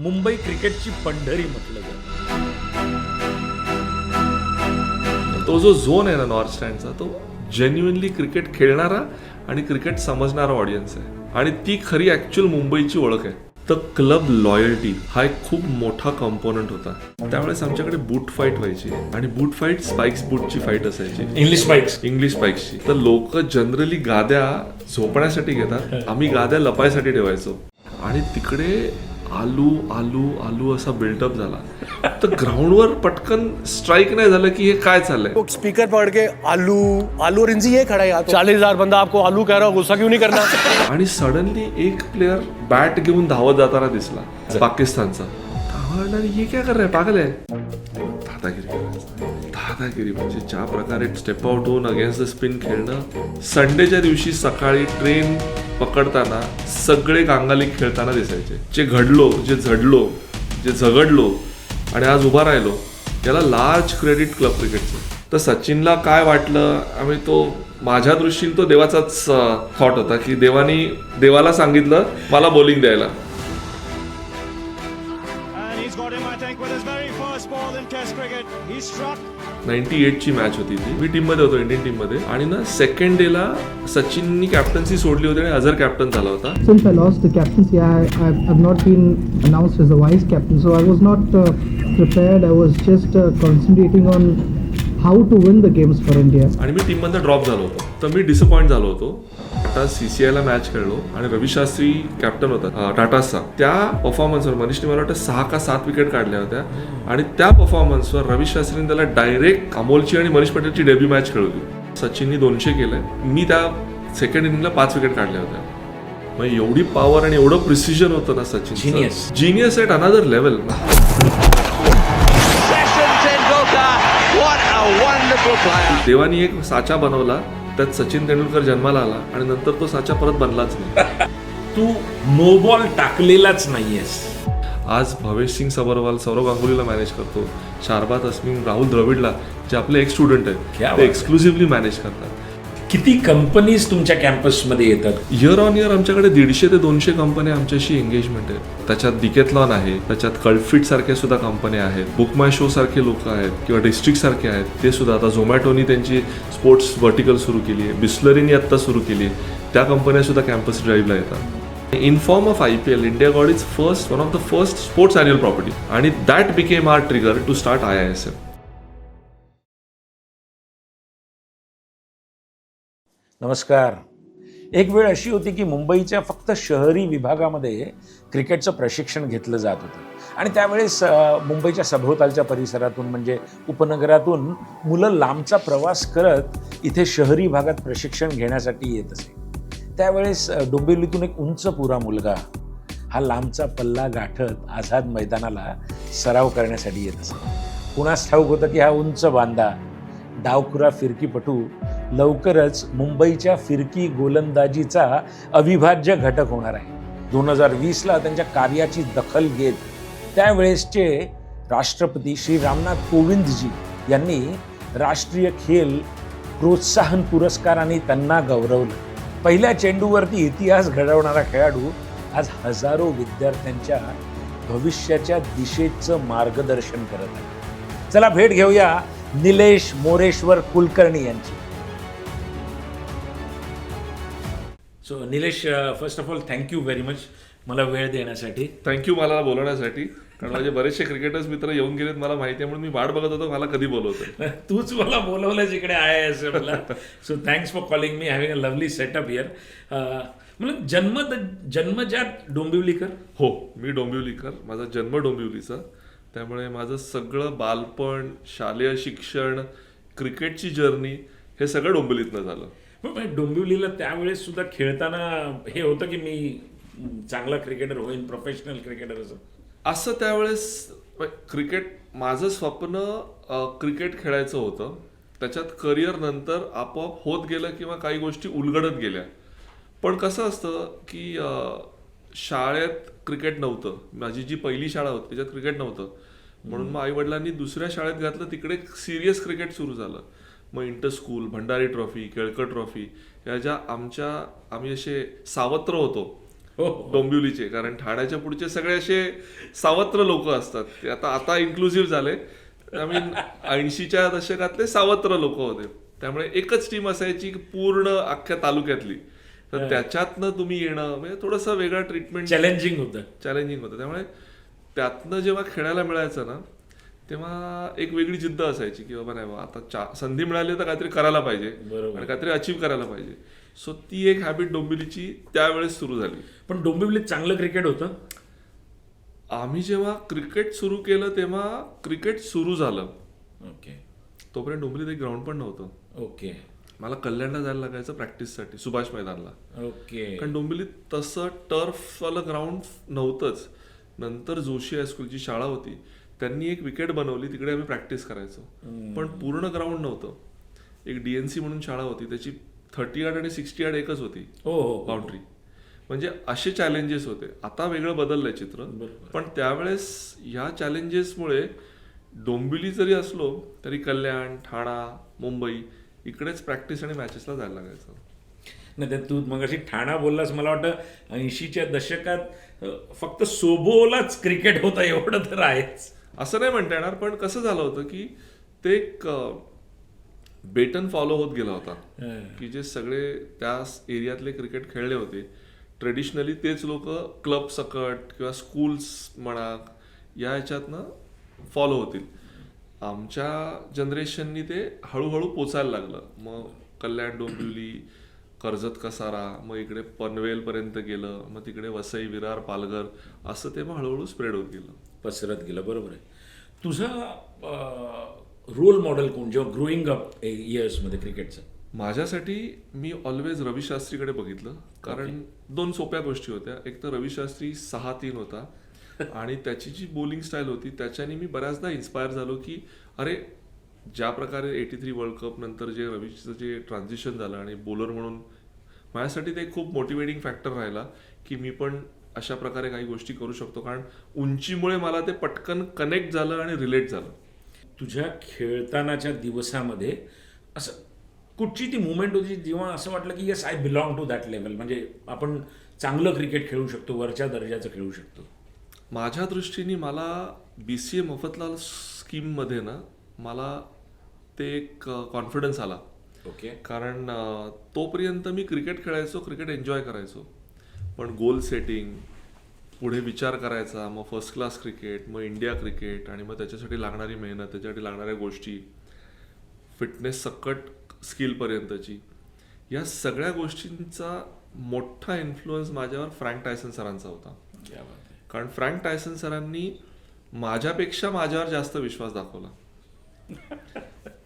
मुंबई क्रिकेटची पंढरी म्हटलं जातं. तो जो झोन आहे ना नॉर्थ स्टँडचा, तो जेन्युइनली क्रिकेट खेळणारा आणि क्रिकेट समजणारा ऑडियन्स आहे आणि ती खरी ॲक्च्युअल मुंबईची ओळख आहे. तर क्लब लॉयल्टी हा एक खूप मोठा कंपोनंट होता. त्यावेळेस आमच्याकडे बूट फाईट व्हायची आणि बूट फाईट स्पाइक्स बूटची फाईट असायची, इंग्लिश स्पाइक्सची. तर लोक जनरली गाद्या झोपण्यासाठी घेतात, आम्ही गाद्या लपायसाठी ठेवायचो. आणि तिकडे आलू आलू आलू असा बिल्डअप झाला. तर ग्राउंडवर पटकन स्ट्राईक नाही झालं की हे काय चाललंय. स्पीकर पकड़ के आलू आलू रिंजी ये खड़ा है यहाँ 40,000 बंदा आपको आलू कह रहा हो, गुस्सा क्यों नहीं करना. आणि सडनली एक प्लेयर बॅट घेऊन धावत जाताना दिसला पाकिस्तानचा. धावणार हे काय कर रहा है, पागल आहे. दादागिरी म्हणजे ज्या प्रकारे स्टेप आउट होऊन अगेन्स्ट द स्पिन खेळणं. संडेच्या दिवशी सकाळी ट्रेन पकडताना सगळे गांगाली खेळताना दिसायचे. जे घडलो, जे झडलो, जे झगडलो आणि आज उभा राहिलो, याला लार्ज क्रेडिट क्लब क्रिकेटचं. तर सचिनला काय वाटलं, आम्ही तो माझ्या दृष्टीने तो देवाचाच थॉट होता की देवाला सांगितलं मला बॉलिंग द्यायला. 98 ची मॅच होती ती. मी टीम मध्ये होतो, इंडियन टीम मध्ये. आणि ना सेकंड डे ला सचिननी कॅप्टन्सी सोडली होती आणि अझर कॅप्टन झाला होता. Since I lost the captaincy, I've not been announced as a vice captain, so I was not prepared. I was just concentrating on how to win the games for India. आणि मी team मधनं drop झालो होतो. तर मी disappoint झालो होतो. आता CCI ला match खेळलो आणि रवी शास्त्री कॅप्टन होता टाटाचा. त्या परफॉर्मन्सवर मनीषने मला वाटतं 6 का 7 विकेट काढल्या होत्या आणि त्या परफॉर्मन्सवर रवी शास्त्रीने त्याला डायरेक्ट अमोलची आणि मनीष पटेलची डेब्यू मॅच खेळवली. सचिननी 200 केलंय, मी त्या सेकंड इनिंगला 5 विकेट काढल्या होत्या. मग एवढी पॉवर आणि एवढं प्रिसिजन होतं ना Sachin. Genius at another level. देवानी एक साचा बनवला, त्यात सचिन तेंडुलकर जन्माला आला आणि नंतर तो साचा परत बनलाच नाही. तू नो बॉल टाकलेलाच नाहीयेस. आज भवेश सिंग सबरवाल सौरव गांगुलीला मॅनेज करतो, शारबाद अस्मिन, राहुल द्रविडला, जे आपले एक स्टुडंट आहेत ते एक्सक्लुसिव्हली मॅनेज करतात. किती कंपनीज तुमच्या कॅम्पसमध्ये येतात? इयर ऑन इयर आमच्याकडे 150 ते 200 कंपन्या आमच्याशी एंगेजमेंट आहेत. त्याच्यात डिकेथलॉन आहे, त्याच्यात कल्फिट सारख्या सुद्धा कंपन्या आहेत, बुक माय शो सारखे लोक आहेत किंवा डिस्ट्रिक्ट सारखे आहेत ते सुद्धा. आता झोमॅटोनी त्यांची स्पोर्ट्स व्हर्टिकल सुरू केली आहे, बिस्लरीनी आत्ता सुरू केली आहे. त्या कंपन्या सुद्धा कॅम्पस ड्राईव्हला येतात. In form of IPL, India got is one of the first sports annual property आणि that became our trigger to start IISM. नमस्कार. एक वेळ अशी होती की मुंबईच्या फक्त शहरी विभागामध्ये क्रिकेटचं प्रशिक्षण घेतलं जात होतं आणि त्यावेळेस मुंबईच्या सभोवतालच्या परिसरातून म्हणजे उपनगरातून मुलं लांबचा प्रवास करत इथे शहरी भागात प्रशिक्षण घेण्यासाठी येत असे. त्यावेळेस डोंबिवलीतून एक उंचपुरा मुलगा हा लांबचा पल्ला गाठत आझाद मैदानाला सराव करण्यासाठी येत असे. कुणास ठाऊक होतं की हा उंच बांधा डावखुरा फिरकीपटू लवकरच मुंबईच्या फिरकी गोलंदाजीचा अविभाज्य घटक होणार आहे. 2020ला त्यांच्या कार्याची दखल घेत त्यावेळेसचे राष्ट्रपती श्री रामनाथ कोविंदजी यांनी राष्ट्रीय खेल प्रोत्साहन पुरस्काराने त्यांना गौरवलं. पहिल्या चेंडूवरती इतिहास घडवणारा खेळाडू आज हजारो विद्यार्थ्यांच्या भविष्याच्या दिशेचं मार्गदर्शन करत आहे. चला भेट घेऊया निलेश मोरेश्वर कुलकर्णी यांची. So Nilesh, first of all thank you very much मला वेळ देण्यासाठी. थँक्यू मला बोलवण्यासाठी, कारण माझे बरेचसे क्रिकेटर्स मित्र येऊन गेलेत मला माहिती आहे, म्हणून मी वाट बघत होतो मला कधी बोलवतं. तूच मला बोलवलंच इकडे IISMला. So thanks for calling me, having a lovely setup here. म्हणजे जन्मजात डोंबिवलीकर? हो, मी डोंबिवलीकर, माझा जन्म डोंबिवलीचा. त्यामुळे माझं सगळं बालपण, शालेय शिक्षण, क्रिकेटची जर्नी हे सगळं डोंबिवलीतनं झालं. डोंबिवलीला त्यावेळेस सुद्धा खेळताना हे होतं की मी चांगला क्रिकेटर होईन, प्रोफेशनल क्रिकेटर असं त्यावेळेस क्रिकेट माझं स्वप्न क्रिकेट खेळायचं होतं. त्याच्यात करिअर नंतर आपोआप होत गेलं किंवा काही गोष्टी उलगडत गेल्या. पण कसं असतं की शाळेत क्रिकेट नव्हतं. माझी जी पहिली शाळा होती त्याच्यात क्रिकेट नव्हतं, म्हणून मग आईवडिलांनी दुसऱ्या शाळेत घातलं, तिकडे सिरियस क्रिकेट सुरू झालं. मग inter school, Bhandari trophy, Kelkar trophy, या ज्या आम्ही असे सावत्र होतो हो. डोंबिवलीचे, कारण ठाण्याच्या पुढचे सगळे असे सावत्र लोक असतात. ते आता इन्क्लुझिव्ह झाले. आय मीन 80च्या दशकातले सावत्र लोक होते. त्यामुळे एकच टीम असायची पूर्ण अख्ख्या तालुक्यातली. तर त्याच्यातनं तुम्ही येणं म्हणजे थोडंसं वेगळं ट्रीटमेंट चॅलेंजिंग होतं. त्यामुळे त्यातनं जेव्हा खेळायला मिळायचं ना, तेव्हा एक वेगळी जिद्द असायची की बाबा नाही, आता संधी मिळाली तर काहीतरी करायला पाहिजे बरोबर. आणि काहीतरी अचीव्ह करायला पाहिजे. सो ती एक हॅबिट डोंबिवलीची त्यावेळेस सुरू झाली. पण डोंबिवलीत चांगलं क्रिकेट होतं. आम्ही जेव्हा क्रिकेट सुरू केलं तेव्हा क्रिकेट सुरू झालं, ओके तोपर्यंत डोंबिवलीत एक ग्राउंड पण नव्हतं. ओके मला कल्याणला जायला लागायचं प्रॅक्टिससाठी सुभाष मैदानला. ओके कारण डोंबिवलीत तसं टर्फवालं ग्राउंड नव्हतंच. नंतर जोशी हायस्कूलची शाळा होती, त्यांनी एक विकेट बनवली, तिकडे आम्ही प्रॅक्टिस करायचो. पण पूर्ण ग्राउंड नव्हतं. एक DNC म्हणून शाळा होती, त्याची 30 यार्ड आणि 60 यार्ड एकच होती हो हो बाउंड्री. म्हणजे असे चॅलेंजेस होते. आता वेगळं बदललंय चित्र, पण त्यावेळेस ह्या चॅलेंजेसमुळे डोंबिवली जरी असलो तरी कल्याण, ठाणा, मुंबई इकडेच प्रॅक्टिस आणि मॅचेसला जायला लागायचं. नाही तर तू मग अशी ठाणा बोललास, मला वाटतं 80च्या दशकात फक्त सोबोलाच क्रिकेट होतं एवढं तर आहेच. असं नाही म्हणता येणार, पण कसं झालं होतं की ते एक बेटन फॉलो होत गेला होता की जे सगळे त्या एरियातले क्रिकेट खेळले होते ट्रेडिशनली तेच लोक क्लब सकट किंवा स्कूल्स म्हणा या ह्याच्यातनं फॉलो होतील. आमच्या जनरेशननी ते हळूहळू पोचायला लागलं. मग कल्याण, डोंबिवली, कर्जत, कसारा, मग इकडे पनवेलपर्यंत गेलं, मग तिकडे वसई, विरार, पालघर, असं ते मग हळूहळू स्प्रेड होत गेलं, पसरत गेलं. बरोबर आहे. तुझा रोल मॉडेल कोण जेव्हा ग्रोईंग अप इयर्समध्ये क्रिकेटचं? माझ्यासाठी मी ऑलवेज रवी शास्त्रीकडे बघितलं. कारण दोन सोप्या गोष्टी होत्या. एक तर रवी शास्त्री 6-3 होता आणि त्याची जी बॉलिंग स्टाईल होती त्याच्याने मी बऱ्याचदा इन्स्पायर झालो की अरे, ज्या प्रकारे 83 वर्ल्ड कप नंतर जे रवीचं जे ट्रान्झिशन झालं आणि बॉलर म्हणून माझ्यासाठी ते खूप मोटिवेटिंग फॅक्टर राहिला की मी पण अशा प्रकारे काही गोष्टी करू शकतो. कारण उंचीमुळे मला ते पटकन कनेक्ट झालं आणि रिलेट झालं. तुझ्या खेळतानाच्या दिवसामध्ये असं कुठची ती मुवमेंट होती जेव्हा असं वाटलं की yes I belong to that level, म्हणजे आपण चांगलं क्रिकेट खेळू शकतो, वरच्या दर्जाचं खेळू शकतो? माझ्या दृष्टीने मला BCA मफतलाल स्कीममध्ये ना मला ते एक कॉन्फिडन्स आला. ओके. कारण तोपर्यंत मी क्रिकेट खेळायचो, क्रिकेट एन्जॉय करायचो, पण गोल सेटिंग, पुढे विचार करायचा, मग फर्स्ट क्लास क्रिकेट, मग इंडिया क्रिकेट, आणि मग त्याच्यासाठी लागणारी मेहनत, त्याच्यासाठी लागणाऱ्या गोष्टी, फिटनेस सकट स्किलपर्यंतची, या सगळ्या गोष्टींचा मोठा इन्फ्लुअन्स माझ्यावर फ्रँक टायसन सरांचा होता. कारण फ्रँक टायसन सरांनी माझ्यापेक्षा माझ्यावर जास्त विश्वास दाखवला.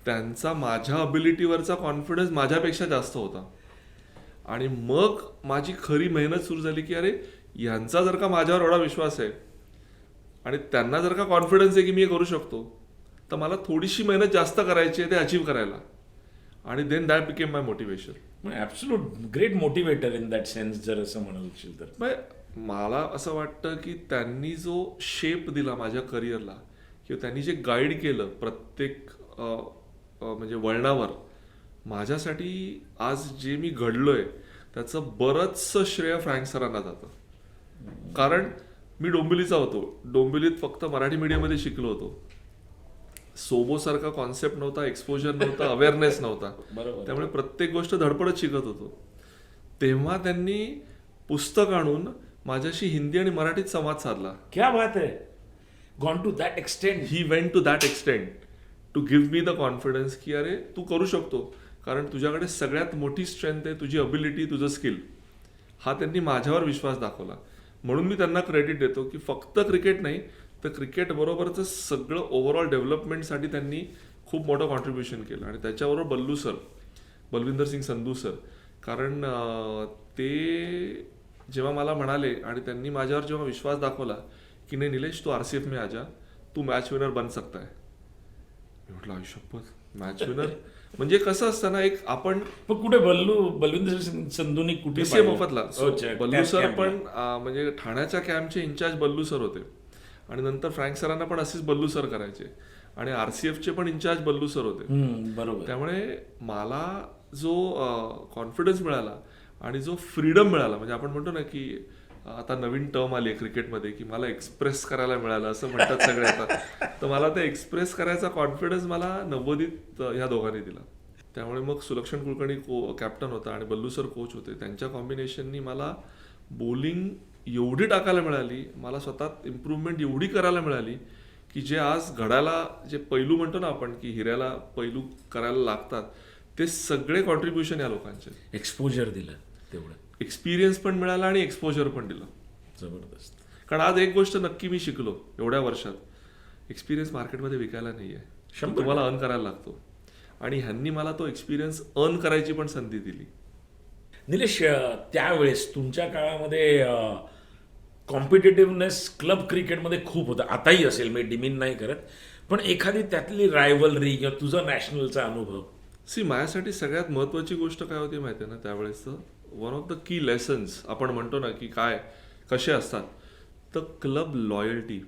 त्यांचा माझ्या अबिलिटीवरचा कॉन्फिडन्स माझ्यापेक्षा जास्त होता. आणि मग माझी खरी मेहनत सुरू झाली की अरे, यांचा जर का माझ्यावर एवढा विश्वास आहे आणि त्यांना जर का कॉन्फिडन्स आहे की मी हे करू शकतो, तर मला थोडीशी मेहनत जास्त करायची आहे ते अचीव्ह करायला. आणि then that became my motivation. Absolute great motivator in that sense जर असं म्हणू तर. मला असं वाटतं की त्यांनी जो शेप दिला माझ्या करिअरला किंवा त्यांनी जे गाईड केलं प्रत्येक म्हणजे वळणावर, माझ्यासाठी आज जे मी घडलोय त्याचं बरंचसं श्रेय फ्रँक सरांना जातं. कारण मी डोंबिवलीचा होतो, डोंबिवलीत फक्त मराठी मीडियममध्ये शिकलो होतो, सोबोसारखा कॉन्सेप्ट नव्हता, एक्सपोजर नव्हता, अवेअरनेस नव्हता. त्यामुळे प्रत्येक गोष्ट धडपडत शिकत होतो. तेव्हा त्यांनी पुस्तक आणून माझ्याशी हिंदी आणि मराठीत संवाद साधला. क्या बात आहे. Gone to that extent. He went to that extent to give me the confidence की अरे, तू करू शकतो, कारण तुझ्याकडे सगळ्यात मोठी स्ट्रेंथ आहे, तुझी अबिलिटी, तुझं स्किल. हा त्यांनी माझ्यावर विश्वास दाखवला. म्हणून मी त्यांना क्रेडिट देतो की फक्त क्रिकेट नाही तर क्रिकेट बरोबरचं सगळं ओव्हरऑल डेव्हलपमेंटसाठी त्यांनी खूप मोठं कॉन्ट्रीब्युशन केलं. आणि त्याच्याबरोबर बल्लू सर, बलविंदर सिंग संधू सर, कारण ते जेव्हा मला म्हणाले आणि त्यांनी माझ्यावर जेव्हा विश्वास दाखवला की नाही निलेश, तू RCF में आजा, तू मॅच विनर बन सकता है. मी म्हटलं आयुष्यपत मॅच विनर म्हणजे कसं असतं ना, एक आपण कुठे बलविंदर संधूनी कुठे BCA मफतला. बल्लू सर पण म्हणजे ठाण्याच्या कॅम्पचे इन्चार्ज बल्लू सर होते आणि नंतर फ्रँक सरांना पण असेच बल्लू सर करायचे आणि RCFचे पण इन्चार्ज बल्लू सर होते. बरोबर. त्यामुळे मला जो कॉन्फिडन्स मिळाला आणि जो फ्रीडम मिळाला, म्हणजे आपण म्हणतो ना की आता नवीन टर्म आली आहे क्रिकेटमध्ये की मला एक्सप्रेस करायला मिळालं असं म्हणतात सगळे आता. तर मला ते एक्सप्रेस करायचा कॉन्फिडन्स मला 90वीत ह्या दोघांनी दिला. त्यामुळे मग सुलक्षण कुलकर्णी कॅप्टन होता आणि बल्लू सर कोच होते. त्यांच्या कॉम्बिनेशननी मला बॉलिंग एवढी टाकायला मिळाली, मला स्वतः इम्प्रूव्हमेंट एवढी करायला मिळाली की जे आज घडायला जे पैलू म्हणतो ना आपण की हिऱ्याला पैलू करायला लागतात, ते सगळे कॉन्ट्रीब्युशन या लोकांचे. एक्सपोजर दिलं तेवढं, एक्सपिरियन्स पण मिळाला आणि एक्सपोजर पण दिलं. जबरदस्त. कारण आज एक गोष्ट नक्की मी शिकलो एवढ्या वर्षात, एक्सपिरियन्स मार्केटमध्ये विकायला नाही आहे, 100% तुम्हाला अर्न करायला लागतो. आणि ह्यांनी मला तो एक्सपिरियन्स अर्न करायची पण संधी दिली. निलेश, त्यावेळेस तुमच्या काळामध्ये कॉम्पिटेटिव्हनेस क्लब क्रिकेटमध्ये खूप होता, आताही असेल, मी डिमीन नाही करत, पण एखादी त्यातली रायव्हलरी किंवा तुझा नॅशनलचा अनुभव? माझ्यासाठी सगळ्यात महत्त्वाची गोष्ट काय होती माहिती आहे ना त्यावेळेसचं, one of the key lessons आपण म्हणतो ना की काय कसे असतात, तर क्लब लॉयल्टी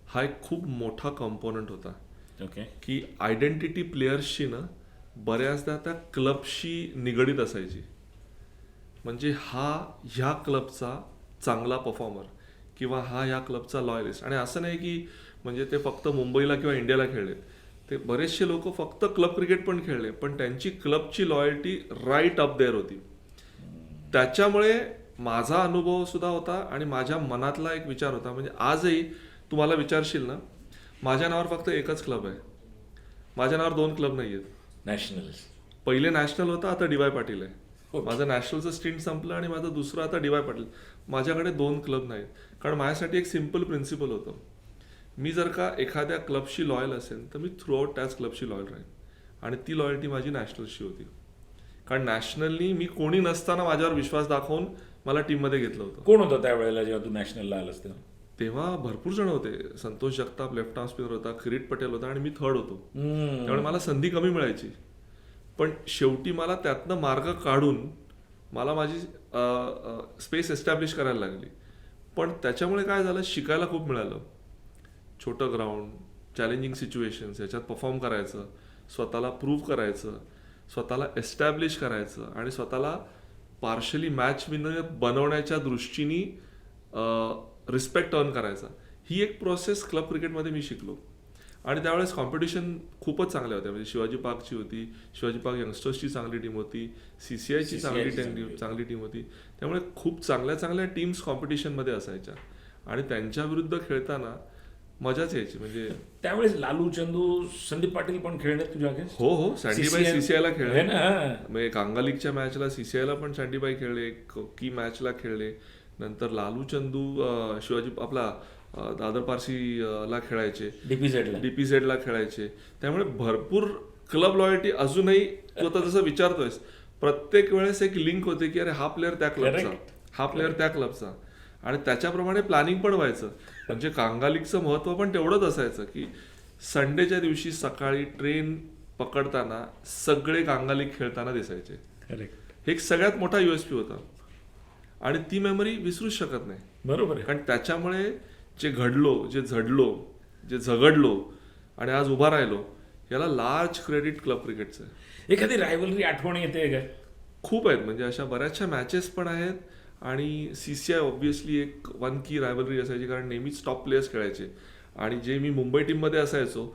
हा एक खूप मोठा कंपोनंट होता. ओके. की आयडेंटिटी प्लेयर्सची ना बऱ्याचदा त्या क्लबशी निगडीत असायची. म्हणजे हा ह्या क्लबचा चांगला परफॉर्मर किंवा हा ह्या क्लबचा लॉयलिस्ट. आणि असं नाही की म्हणजे ते फक्त मुंबईला किंवा इंडियाला खेळले, ते बरेचसे लोक फक्त क्लब क्रिकेट पण खेळले, पण त्यांची क्लबची लॉयल्टी राईट अप देअर होती. त्याच्यामुळे माझा अनुभव सुद्धा होता आणि माझ्या मनातला एक विचार होता. म्हणजे आजही तुम्हाला विचारशील ना, माझ्या नावावर फक्त एकच क्लब आहे, माझ्या नावावर 2 क्लब नाही आहेत. नॅशनल पहिले नॅशनल होता, आता डी वाय पाटील आहे. माझं नॅशनलचं स्टिंट संपलं आणि माझं दुसरं आता डी वाय पाटील. माझ्याकडे 2 क्लब नाहीत. कारण माझ्यासाठी एक सिम्पल प्रिन्सिपल होतं, मी जर का एखाद्या क्लबशी लॉयल असेल तर मी थ्रू आउट त्याच क्लबशी लॉयल राहील. आणि ती लॉयल्टी माझी नॅशनलशी होती. कारण नॅशनलनी मी कोणी नसताना माझ्यावर विश्वास दाखवून मला टीममध्ये घेतलं होतं. कोण होतं त्यावेळेला जेव्हा तू नॅशनलला आलास तेव्हा? तेव्हा भरपूर जण होते. Santosh Jagtap left arm spinner होता, किरीट पटेल होता आणि मी थर्ड होतो. त्यामुळे मला संधी कमी मिळायची. पण शेवटी मला त्यातनं मार्ग काढून मला माझी स्पेस एस्टॅब्लिश करायला लागली. पण त्याच्यामुळे काय झालं, शिकायला खूप मिळालं. छोटं ग्राउंड, चॅलेंजिंग सिच्युएशन्स, याच्यात परफॉर्म करायचं, स्वतःला प्रूव्ह करायचं, स्वतःला एस्टॅब्लिश करायचं आणि स्वतःला पार्शली मॅच विनर बनवण्याच्या दृष्टीने रिस्पेक्ट अर्न करायचा. ही एक प्रोसेस क्लब क्रिकेटमध्ये मी शिकलो. आणि त्यावेळेस कॉम्पिटिशन खूपच चांगल्या होत्या. म्हणजे शिवाजी पार्कची होती, शिवाजी पार्क यंगस्टर्सची चांगली टीम होती, CCIची चांगली टीम होती. त्यामुळे खूप चांगल्या चांगल्या टीम्स कॉम्पिटिशनमध्ये असायच्या आणि त्यांच्या विरुद्ध खेळताना मजाच यायची. म्हणजे त्यावेळेस लालू चंदू, संदीप पाटील पण खेळले तुझ्या अगेन्स्ट? हो, सँडीबाई CCIला खेळले ना. म्हणजे कांगा लीगच्या मॅचला CCIला पण सँडीबाई खेळले, की मॅचला खेळले. नंतर लालू चंदू शिवाजी आपला दादर पारसीला खेळायचे, DPZला खेळायचे. त्यामुळे भरपूर क्लब लॉयल्टी अजूनही तू आता जसं विचारतोयस, प्रत्येक वेळेस एक लिंक होते की अरे हा प्लेअर त्या क्लबचा, हा प्लेअर त्या क्लबचा. आणि त्याच्याप्रमाणे प्लॅनिंग पण व्हायचं. म्हणजे कांगा लीगचं महत्त्व पण तेवढंच असायचं की संडेच्या दिवशी सकाळी ट्रेन पकडताना सगळे कांगा लीग खेळताना दिसायचे. हे एक सगळ्यात मोठा USP होता आणि ती मेमरी विसरूच शकत नाही. बरोबर. कारण त्याच्यामुळे जे घडलो, जे झडलो, जे झगडलो आणि आज उभा राहिलो, याला लार्ज क्रेडिट क्लब क्रिकेटचं आहे. एखादी रायव्हलरी आठवण येते काय? खूप आहेत. म्हणजे अशा बऱ्याचशा मॅचेस पण आहेत. आणि CCI ऑब्व्हियसली एक वन की रायव्हलरी असायची, कारण नेहमीच टॉप प्लेयर्स खेळायचे आणि जे मी मुंबई टीममध्ये असायचो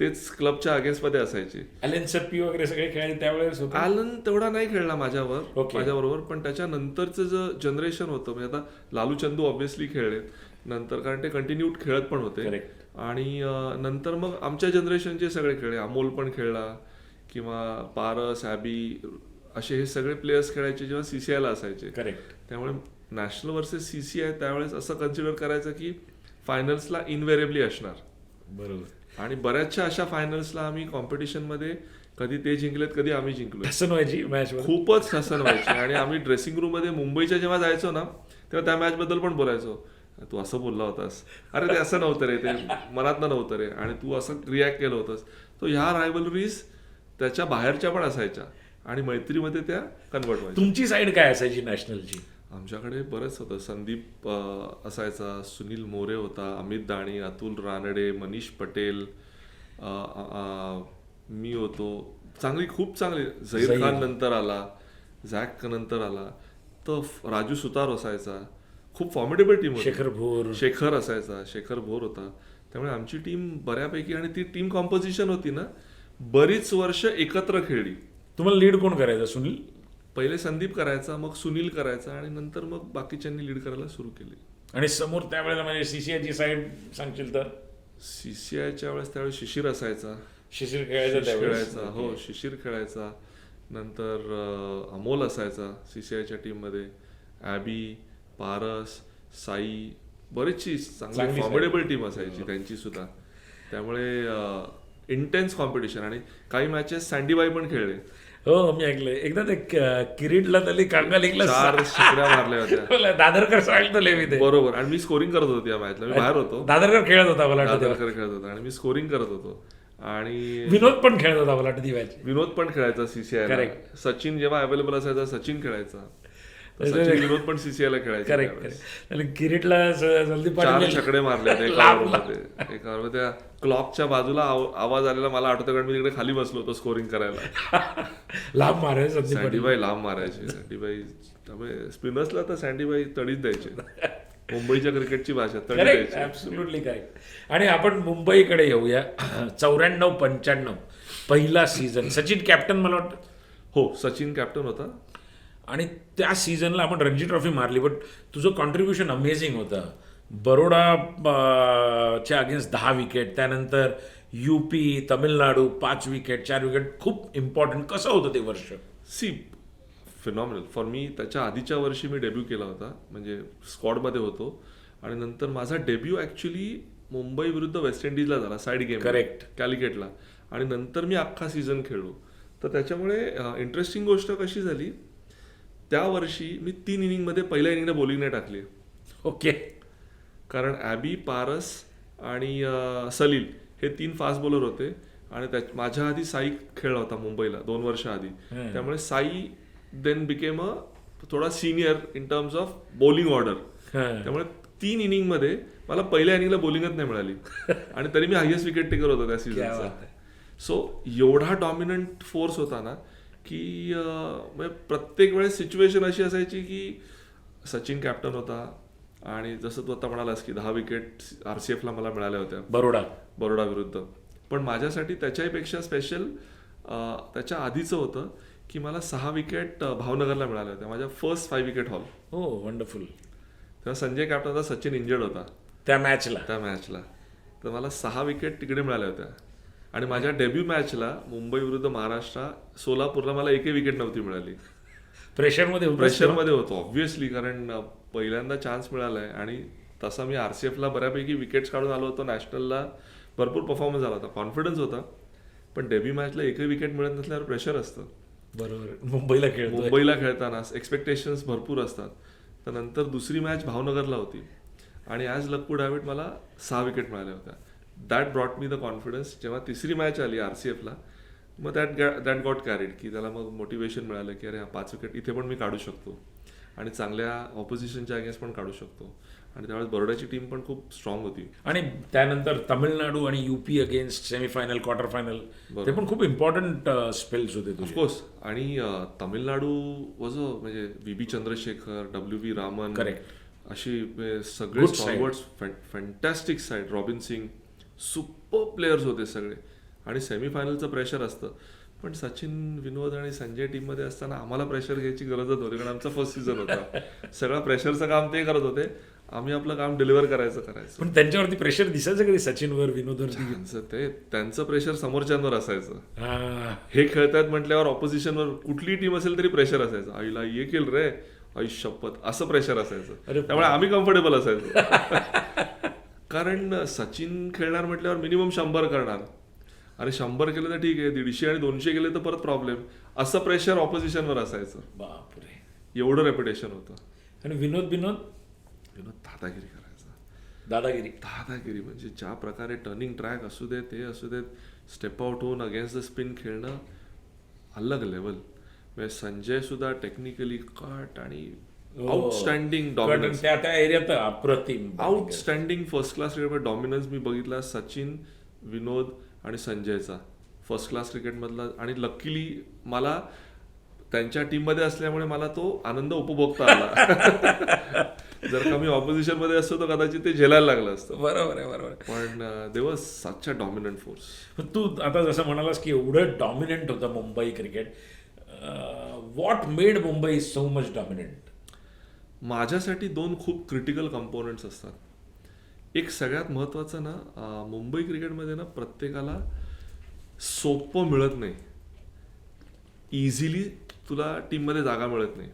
तेच क्लबच्या अगेन्स्टमध्ये असायचे. ॲलन सप्पी वगैरे सगळे खेळायचे त्यावेळेस? ॲलन तेवढा नाही खेळला माझ्याबरोबर, पण त्याच्या नंतरचं जे जनरेशन होतं, म्हणजे आता लालू चंदू ऑब्व्हियसली खेळले नंतर, कारण ते कंटिन्यूड खेळत पण होते. आणि नंतर मग आमच्या जनरेशनचे सगळे खेळले, अमोल पण खेळला किंवा पारस, ॲबी, असे हे सगळे प्लेयर्स खेळायचे जेव्हा CCIला असायचे. त्यामुळे नॅशनल वर्सेस CCI त्यावेळेस असं कन्सिडर करायचं की फायनल्सला इनव्हेरेबली असणार. बरोबर. आणि बऱ्याचशा अशा फायनल्सला आम्ही कॉम्पिटिशनमध्ये कधी ते जिंकलेत, कधी आम्ही जिंकलो. हसन व्हायची मॅच, खूपच हसन व्हायची. आणि आम्ही ड्रेसिंग रूममध्ये मुंबईच्या जेव्हा जायचो ना, तेव्हा त्या मॅचबद्दल पण बोलायचो, तू असं बोलला होतास, अरे ते असं नव्हतं रे, ते मनातनं नव्हतं रे, आणि तू असं रिॲक्ट केलं होतंस. तो ह्या रायव्हलरीज त्याच्या बाहेरच्या पण असायच्या आणि मैत्रीमध्ये त्या कन्वर्ट व्हायच्या. तुमची साईड काय असायची नॅशनलची? आमच्याकडे बरंच होतं. संदीप असायचा, सुनील मोरे होता, अमित दाणी, अतुल रानडे, मनीष पटेल, मी होतो. खूप चांगली. झहीर खान नंतर आला, झॅक नंतर आला, तर राजू सुतार असायचा. खूप फॉर्मेडेबल टीम होती. शेखर भोर, शेखर असायचा, शेखर भोर होता. त्यामुळे आमची टीम बऱ्यापैकी, आणि ती टीम कॉम्पोजिशन होती ना, बरीच वर्ष एकत्र खेळली. तुम्हाला लीड कोण करायचं? सुनील? पहिले संदीप करायचा, मग सुनील करायचा, आणि नंतर मग बाकीच्यांनी लीड करायला सुरू केली. आणि समोर त्यावेळेला म्हणजे सीसीआयची साईड सांगशील तर? सीसीआयच्या वेळेस त्यावेळेस शिशिर असायचा, शिशिर खेळायचा खेळायचा. हो, शिशिर खेळायचा. नंतर अमोल असायचा सीसीआयच्या टीममध्ये, ॲबी, पारस, साई, बरीचशी चांगली फॉर्मेडेबल टीम असायची त्यांची सुद्धा. त्यामुळे इंटेन्स कॉम्पिटिशन. आणि काही मॅचेस सँडीबाई पण खेळले. हो, मी ऐकलंय. एकदा ते किरीटला तरी कांगालिकला 4 शिकड्या मारल्या होत्या. दादरकर सांगितलं मी ते. बरोबर. आणि मी स्कोरिंग करत होतो त्या मॅचला. मी बाहेर होतो. दादरकर खेळत होता मला वाटतं तेव्हा. दादरकर खेळत होता आणि मी स्कोरिंग करत होतो. आणि विनोद पण खेळत होता मला वाटतं ती मॅच. विनोद पण खेळायचा सीसीआय. Correct. सचिन जेव्हा अवेलेबल असायचा सचिन खेळायचा. सचिन विनोद पण सीसीआयला खेळायचे. करेक्ट. आणि किरीटला संदीप 4 पाटील छकडे मारले एका ओव्हरमध्ये. त्या क्लॉकच्या बाजूला आवाज आलेला मला आठवतं, कारण मी तिकडे खाली बसलो होतो स्कोरिंग करायला. लांब मारायचे संदीप पाटील. सँडीबाई लांब मारायचे. सँडीबाई त्यामुळे स्पिनर्सला तर सँडीबाई तडीच द्यायचे. मुंबईच्या क्रिकेटची भाषा तडी करेक्ट, द्यायची. Absolutely correct. आणि आपण मुंबईकडे येऊया. 94-95 पहिला सीझन. सचिन कॅप्टन मला वाटतं. हो, सचिन कॅप्टन होता. आणि त्या सीझनला आपण रणजी ट्रॉफी मारली, बट तुझं कॉन्ट्रीब्युशन अमेझिंग होतं. बरोडाच्या अगेन्स्ट 10 विकेट, त्यानंतर UP, तमिळनाडू 5 विकेट, 4 विकेट. खूप इम्पॉर्टंट. कसं होतं ते वर्ष? C phenomenal for me. त्याच्या आधीच्या वर्षी मी डेब्यू केला होता, म्हणजे स्क्वॉडमध्ये होतो. आणि नंतर माझा डेब्यू ॲक्च्युली मुंबई विरुद्ध वेस्ट इंडिजला झाला, साईड गेम. करेक्ट. कॅलिकेटला. आणि नंतर मी अख्खा सीझन खेळलो. तर त्याच्यामुळे इंटरेस्टिंग गोष्ट कशी झाली, त्या वर्षी मी 3 इनिंगमध्ये पहिल्या इनिंगला बॉलिंग नाही टाकली. ओके. कारण ॲबी, पारस आणि सलील हे 3 फास्ट बॉलर होते. आणि माझ्या आधी साई खेळला होता मुंबईला 2 वर्ष आधी. त्यामुळे साई देन बिकेम थोडा senior in terms of bowling order. त्यामुळे 3 इनिंगमध्ये मला पहिल्या इनिंगला बॉलिंगच नाही मिळाली. आणि तरी मी हायेस्ट विकेट टेकर होतो त्या सीझनचा. सो एवढा डॉमिनंट फोर्स होता ना, की प्रत्येक वेळेस सिच्युएशन अशी असायची की सचिन कॅप्टन होता. आणि जसं तू आता म्हणालास की 10 विकेट RCFला मला मिळाल्या होत्या बरोडा विरुद्ध. पण माझ्यासाठी त्याच्याहीपेक्षा स्पेशल त्याच्या आधीचं होतं की मला 6 विकेट भावनगरला मिळाल्या होत्या, माझ्या फर्स्ट 5 विकेट हॉल. हो, वंडरफुल. तेव्हा संजय कॅप्टन होता, सचिन इंजर्ड होता त्या मॅचला. तर मला 6 विकेट तिकडे मिळाल्या होत्या. आणि माझ्या डेब्यू मॅचला मुंबई विरुद्ध महाराष्ट्र, सोलापूरला मला एकही विकेट नव्हती मिळाली. प्रेशरमध्ये होतो ऑब्व्हियसली, कारण पहिल्यांदा चान्स मिळालाय. आणि तसा मी RCFला बऱ्यापैकी विकेट्स काढून आलो होतो. नॅशनलला भरपूर परफॉर्मन्स झाला होता, कॉन्फिडन्स होता. पण डेब्यू मॅचला एकही विकेट मिळत नसल्यावर प्रेशर असतं. बरोबर. मुंबईला खेळताना एक्सपेक्टेशन्स भरपूर असतात. तर नंतर दुसरी मॅच भावनगरला होती आणि as luck would have it मला 6 विकेट मिळाल्या होत्या. That brought me the confidence. जेव्हा तिसरी मॅच आली RCFला, मग दॅट गॉट कॅरीड, की त्याला मग मोटिवेशन मिळालं की अरे 5 विकेट इथे पण मी काढू शकतो आणि चांगल्या ऑपोजिशनच्या अगेन्स्ट पण काढू शकतो. आणि त्यावेळेस बरोडाची टीम पण खूप स्ट्रॉंग होती. आणि त्यानंतर तमिळनाडू आणि UP against semifinal, quarter final, ते पण खूप इम्पॉर्टंट स्पेल्स होते तुझे. ऑफकोर्स. आणि तमिळनाडू वॉज म्हणजे VB Chandrashekhar, WV Raman, correct, अशी सगळे stalwarts, fantastic side, robin Singh, super players होते सगळे. आणि सेमीफायनलचं प्रेशर असतं. पण सचिन, विनोद आणि संजय टीममध्ये असताना आम्हाला प्रेशर घ्यायची गरजच नव्हती, कारण आमचा फर्स्ट सीझन होता. सगळं प्रेशरचं काम ते करत होते, आम्ही आपलं काम डिलिव्हर करायचं. पण त्यांच्यावरती प्रेशर दिसायचं कधी सचिनवर, विनोदवर? त्यांचं प्रेशर समोरच्यांवर असायचं. हे खेळतायत म्हटल्यावर ऑपोजिशनवर कुठली टीम असेल तरी प्रेशर असायचं. आईला ये केलं रे, आई शपथ, असं प्रेशर असायचं. त्यामुळे आम्ही कम्फर्टेबल असायचो. कारण सचिन खेळणार म्हटल्यावर मिनिमम 100 करणार. अरे 100 केलं तर ठीक आहे, 150 आणि 200 केले तर परत प्रॉब्लेम. असं प्रेशर ऑपोजिशनवर असायचं. बापरे, एवढं रेप्युटेशन होतं. आणि विनोद दादागिरी करायचा. दादागिरी म्हणजे ज्या प्रकारे टर्निंग ट्रॅक असू देत, ते असू देत, स्टेप आउट होऊन अगेन्स्ट द स्पिन खेळणं, अलग लेवल. म्हणजे संजय सुद्धा टेक्निकली कट आणि आउटस्टँडिंग डॉमिनन्स. त्या एरियात अप्रतिम, outstanding first class cricket dominance मी बघितला सचिन, विनोद आणि संजयचा फर्स्ट क्लास क्रिकेटमधला. आणि लकीली मला त्यांच्या टीममध्ये असल्यामुळे मला तो आनंद उपभोगता आला. जर का मी ऑपोजिशन मध्ये असतो तर कदाचित ते झेलायला लागलं असतं. बरोबर आहे, बरोबर आहे. पण they was such a dominant force. पण तू आता जसं म्हणालास की एवढं डॉमिनंट होतं Mumbai cricket, what made Mumbai so much dominant? माझ्यासाठी 2 खूप क्रिटिकल कंपोनंट्स असतात. एक सगळ्यात महत्त्वाचं ना, मुंबई क्रिकेटमध्ये ना प्रत्येकाला सोपं मिळत नाही, इझिली तुला टीममध्ये जागा मिळत नाही.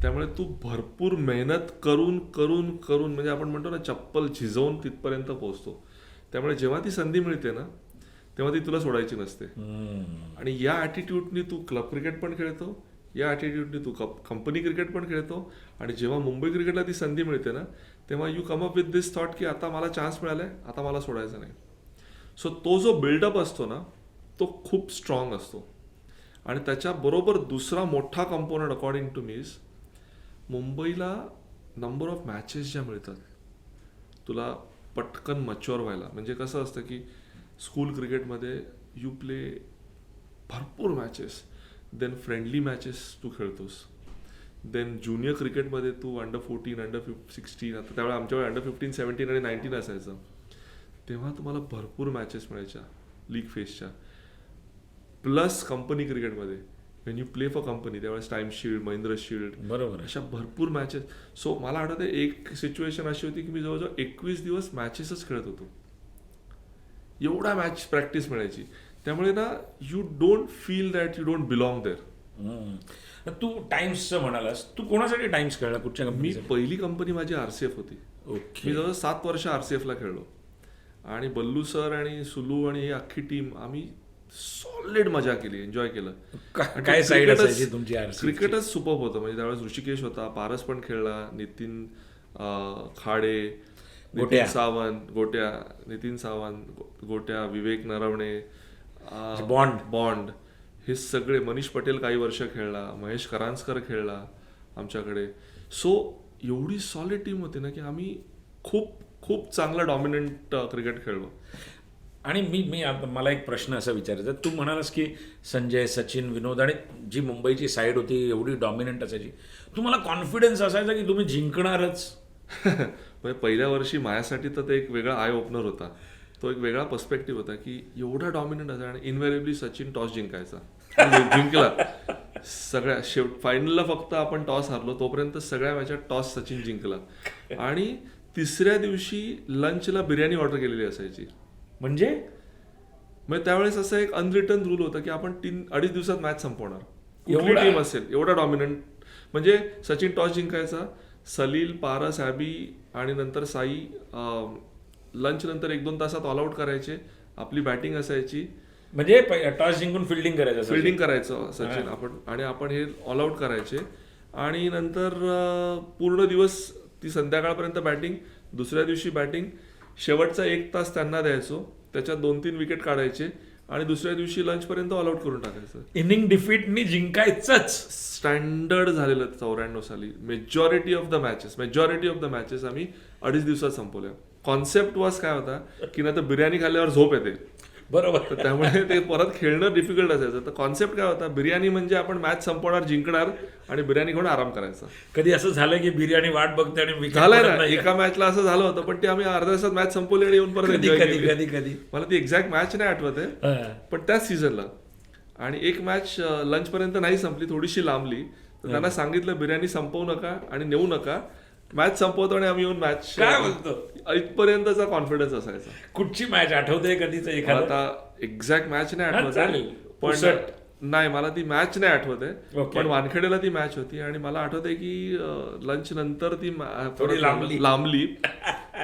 त्यामुळे तू भरपूर मेहनत करून करून करून म्हणजे आपण म्हणतो ना चप्पल झिजवून तिथपर्यंत पोहोचतो. त्यामुळे जेव्हा ती संधी मिळते ना तेव्हा ती तुला सोडायची नसते. आणि या ॲटिट्यूडनी तू क्लब क्रिकेट पण खेळतो, या ॲटिट्यूडनी तू कंपनी क्रिकेट पण खेळतो. आणि जेव्हा मुंबई क्रिकेटला ती संधी मिळते ना तेव्हा you come up with this thought की आता मला चान्स मिळालाय, आता मला सोडायचं नाही. सो तो जो बिल्डअप असतो ना तो खूप स्ट्रॉंग असतो. आणि त्याच्याबरोबर दुसरा मोठा component according to me is मुंबईला नंबर ऑफ मॅचेस ज्या मिळतात तुला पटकन मच्युअर व्हायला. म्हणजे कसं असतं की स्कूल क्रिकेटमध्ये यू प्ले भरपूर मॅचेस, देन फ्रेंडली मॅचेस तू खेळतोस, देन ज्युनियर क्रिकेटमध्ये तू अंडर 14, अंडर 16, आता त्यावेळेला आमच्यावेळी अंडर 15, 17 आणि 19 असायचं, तेव्हा तुम्हाला भरपूर मॅचेस मिळायच्या लीग फेजच्या. प्लस कंपनी क्रिकेटमध्ये Wien you play for company त्यावेळेस टाइम शील्ड, महेंद्र शील्ड, बरोबर, अशा भरपूर मॅचेस. सो मला आठवतं एक सिच्युएशन अशी होती की मी जवळजवळ 21 दिवस मॅचेसच खेळत होतो. एवढा मॅच प्रॅक्टिस मिळायची. त्यामुळे ना you don't feel that you don't belong there. तू टाइम्सचं म्हणालास, तू कोणासाठी टाइम्स खेळला, कुठच्या मी कंपनी? पहिली कंपनी माझी RCF होती. ओके. मी जवळ 7 वर्ष RCFला खेळलो. आणि बल्लू सर आणि सुलू आणि ही अख्खी टीम आम्ही सॉलिड मजा केली, एन्जॉय केलं. काय साईड असायची तुमची RCF? क्रिकेटच सुपर होतं. म्हणजे त्यावेळेस ऋषिकेश होता, पारस पण खेळला, नितीन खाडे, नितीन सावंत, नितीन सावंत, गोट्या, विवेक नरवणे, बॉन्ड, हे सगळे, मनीष पटेल काही वर्ष खेळला, महेश करांजकर खेळला आमच्याकडे. सो एवढी सॉलिड टीम होती ना की आम्ही खूप खूप चांगला डॉमिनंट क्रिकेट खेळलो. आणि मला एक प्रश्न असा विचारायचा, तू म्हणालास की संजय, सचिन, विनोद आणि जी मुंबईची साईड होती एवढी डॉमिनंट असायची, तुम्हाला कॉन्फिडन्स असायचा की तुम्ही जिंकणारच? म्हणजे पहिल्या वर्षी माझ्यासाठी तर ते एक वेगळा आय ओपनर होता. तो एक वेगळा पर्स्पेक्टिव्ह होता की एवढा डॉमिनंट असायचा. आणि इनव्हेरिएबली सचिन टॉस जिंकायचा, जिंकला सगळ्या. फायनलला फक्त आपण टॉस हारलो, तोपर्यंत सगळ्या मॅचात टॉस सचिन जिंकला. आणि तिसऱ्या दिवशी लंचला बिर्याणी ऑर्डर केलेली असायची. म्हणजे त्यावेळेस असं एक अनरिटन रूल होता की आपण 3-2.5 दिवसात मॅच संपवणार, कुठली एवढा? टीम असेल. एवढा डॉमिनंट. म्हणजे सचिन टॉस जिंकायचा, सलील, पारस, ॲबी आणि नंतर साई लंच नंतर 1-2 तासात ऑल आउट करायचे. आपली बॅटिंग असायची. म्हणजे टॉस जिंकून फिल्डिंग करायचं सचिन आपण, आणि आपण हे ऑल आउट करायचे. आणि नंतर पूर्ण दिवस ती संध्याकाळपर्यंत बॅटिंग, दुसऱ्या दिवशी बॅटिंग, शेवटचा 1 तास त्यांना द्यायचो, त्याच्यात 2-3 विकेट काढायचे आणि दुसऱ्या दिवशी लंचपर्यंत ऑल आउट करून टाकायचं. इनिंग डिफीटनी जिंकायचंच स्टँडर्ड झालेलं 94 साली. मेजॉरिटी ऑफ द मॅचेस आम्ही 2.5 दिवसात संपवल्या. कॉन्सेप्ट वॉज काय होता की ना तर बिर्याणी खाल्ल्यावर झोप येते, बरोबर. तर त्यामुळे ते परत खेळणं डिफिकल्ट असायचं. तर कॉन्सेप्ट काय होता, बिर्याणी म्हणजे आपण मॅच संपवणार, जिंकणार आणि बिर्याणी खाऊन आराम करायचा. कधी असं झालं की बिर्याणी वाट बघते आणि wicket झालंय पडत ना, नाही? एका मॅचला असं झालं होतं, पण ते आम्ही अर्ध्या तासात मॅच संपवली आणि येऊन परत enjoy केली. कधी मला ती एक्झॅक्ट मॅच नाही आठवत आहे, हा. पण त्याच सीझनला. आणि एक मॅच लंच पर्यंत नाही संपली, थोडीशी लांबली, तर त्यांना सांगितलं बिर्याणी संपवू नका आणि नेऊ नका, मॅच संपवतो आणि आम्ही येऊन मॅच. काय बोलतो? इथपर्यंतचा कॉन्फिडन्स असायचा. कुठची मॅच आठवते कधीच मला एखादं? आता एक्झॅक्ट मॅच नाही आठवत चालेल. आहे, पण पुसट. नाही, मला ती मॅच नाही आठवत आहे. Okay. पण वानखेडेला ती मॅच होती आणि मला आठवत आहे की लंच नंतर ती थोडी लांबली.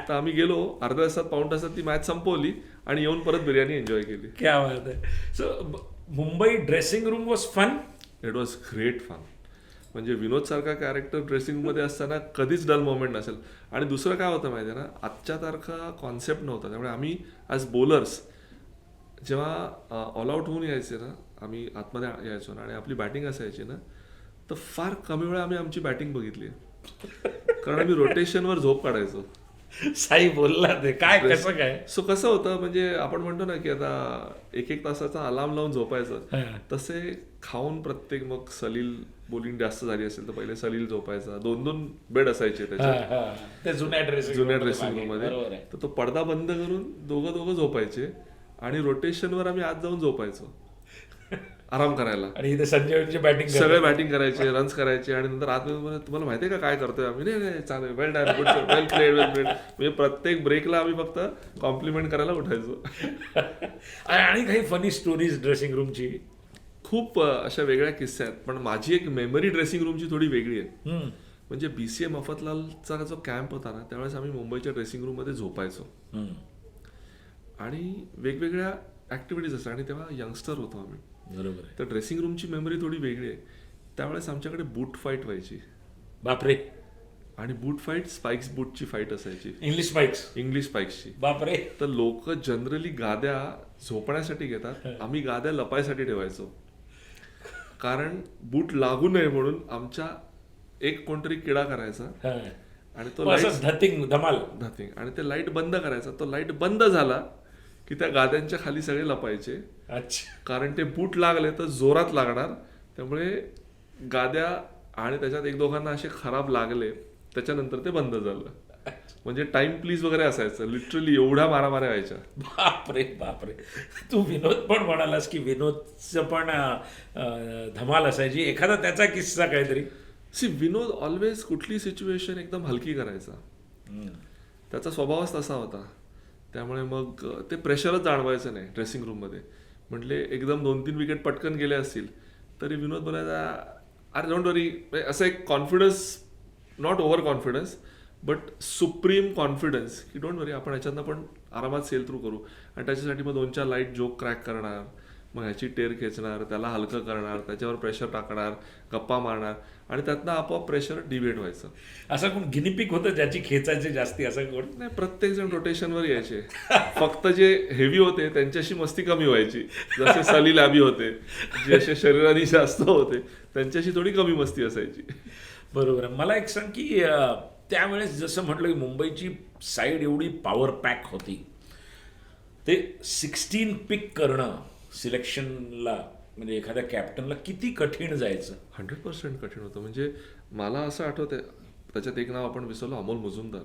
तर आम्ही गेलो, अर्ध्या तासात, पाऊण तासात ती मॅच संपवली आणि येऊन परत बिर्याणी एन्जॉय केली. क्या बात आहे. So Mumbai dressing room was fun. It was great fun. म्हणजे विनोद सारखा कॅरेक्टर ड्रेसिंग मध्ये असताना कधीच डल मोमेंट नसेल. आणि दुसरं काय होतं माहिती आहे ना, आजच्या तारखा कॉन्सेप्ट नव्हता. त्यामुळे आम्ही ॲज बॉलर्स जेव्हा ऑल आउट होऊन यायचे ना, आम्ही आतमध्ये यायचो ना आणि आपली बॅटिंग असायची ना, तर फार कमी वेळा आम्ही आमची बॅटिंग बघितली. कारण आम्ही रोटेशनवर झोप काढायचो. साई बोलला ते काय कसं काय सो कसं होतं म्हणजे आपण म्हणतो ना की आता एक तासाचा अलार्म लावून झोपायचं, तसे खाऊन प्रत्येक मग सलील बोलिंग जास्त झाली असेल तर पहिले सलील झोपायचा, 2-2 बेड असायचे त्याच्यात ते जुन्या जुन्या ड्रेसिंग रूम मध्ये. तर तो पडदा बंद करून दोघं झोपायचे आणि रोटेशनवर आम्ही आत जाऊन झोपायचो आराम करायला. आणि इथे संजयची बॅटिंग सगळे बॅटिंग करायचे, रन्स करायचे आणि नंतर आतमध्ये तुम्हाला माहितीये का काय करतोय आम्ही, नाही चालेल, वेल डन, गुड, वेल प्लेड, वेल प्लेड. म्हणजे प्रत्येक ब्रेकला आम्ही फक्त कॉम्प्लिमेंट करायला उठायचो. आणि काही फनी स्टोरीज ड्रेसिंग रूमची खूप अशा वेगळ्या किस्से आहेत. पण माझी एक मेमरी ड्रेसिंग रूमची थोडी वेगळी आहे. म्हणजे BCA मफतलालचा जो कॅम्प होता ना, त्यावेळेस आम्ही मुंबईच्या ड्रेसिंग रूम मध्ये झोपायचो आणि वेगवेगळ्या ऍक्टिव्हिटीज असतात आणि तेव्हा यंगस्टर होतो आम्ही. बरोबर. तर ड्रेसिंग रूमची मेमरी थोडी वेगळी आहे. त्यावेळेस आमच्याकडे बूट फाईट व्हायची. बापरे. आणि बूट फाईट स्पाइक्स बूटची फाईट असायची, इंग्लिश स्पाइक्सची. बापरे. तर लोक जनरली गाद्या झोपण्यासाठी घेतात, आम्ही गाद्या लपायसाठी ठेवायचो. कारण बूट लागू नये म्हणून आमच्या एक कोणतरी किडा करायचा आणि तो लाईट धतिंग आणि ते लाईट बंद करायचा. तो लाईट बंद झाला की त्या गाद्यांच्या खाली सगळे लपायचे. अच्छा. कारण ते बूट लागले तर जोरात लागणार, त्यामुळे गाद्या आणि त्याच्यात एक दोघांना असे खराब लागले, त्याच्यानंतर ते बंद झालं. म्हणजे टाइम प्लीज वगैरे असायचं, लिटरली एवढ्या मारामाऱ्या व्हायच्या. बापरे. तू विनोद पण म्हणालास की विनोदचं पण धमाल असायची, एखादा त्याचा किस्सा काहीतरी. विनोद ऑलवेज कुठली सिच्युएशन एकदम हलकी करायचा, त्याचा स्वभावच तसा होता. त्यामुळे मग ते प्रेशरच जाणवायचं नाही ड्रेसिंग रूममध्ये. म्हटले एकदम 2-3 विकेट पटकन गेले असतील तरी विनोद बोलायचा, अरे डोंट वरी. असं एक confidence, not over confidence but supreme confidence की डोंट वरी, आपण याच्यातनं पण आरामात सेल थ्रू करू. आणि त्याच्यासाठी मग 2-4 लाईट जोक क्रॅक करणार, मग ह्याची टेर खेचणार, त्याला हलकं करणार, त्याच्यावर प्रेशर टाकणार, गप्पा मारणार आणि त्यातनं आपोआप प्रेशर डिव्हेट व्हायचं. असं कोण गिनीपिक होतं ज्याची खेचायचे जास्ती, असं कोण नाही, प्रत्येक जण रोटेशनवर यायचे. फक्त जे हेवी होते त्यांच्याशी मस्ती कमी व्हायची, जसे सलील आबी होते, जे असे शरीराने जास्त होते त्यांच्याशी थोडी कमी मस्ती असायची. बरोबर. मला एक सांग की त्यावेळेस जसं म्हटलं की मुंबईची साईड एवढी पॉवर पॅक होती, ते 16 पिक करणं सिलेक्शनला म्हणजे एखाद्या कॅप्टनला किती कठीण जायचं. 100% कठीण होतं. म्हणजे मला असं आठवतंय, त्याच्यात एक नाव आपण विसरलो, अमोल मुजुमदार,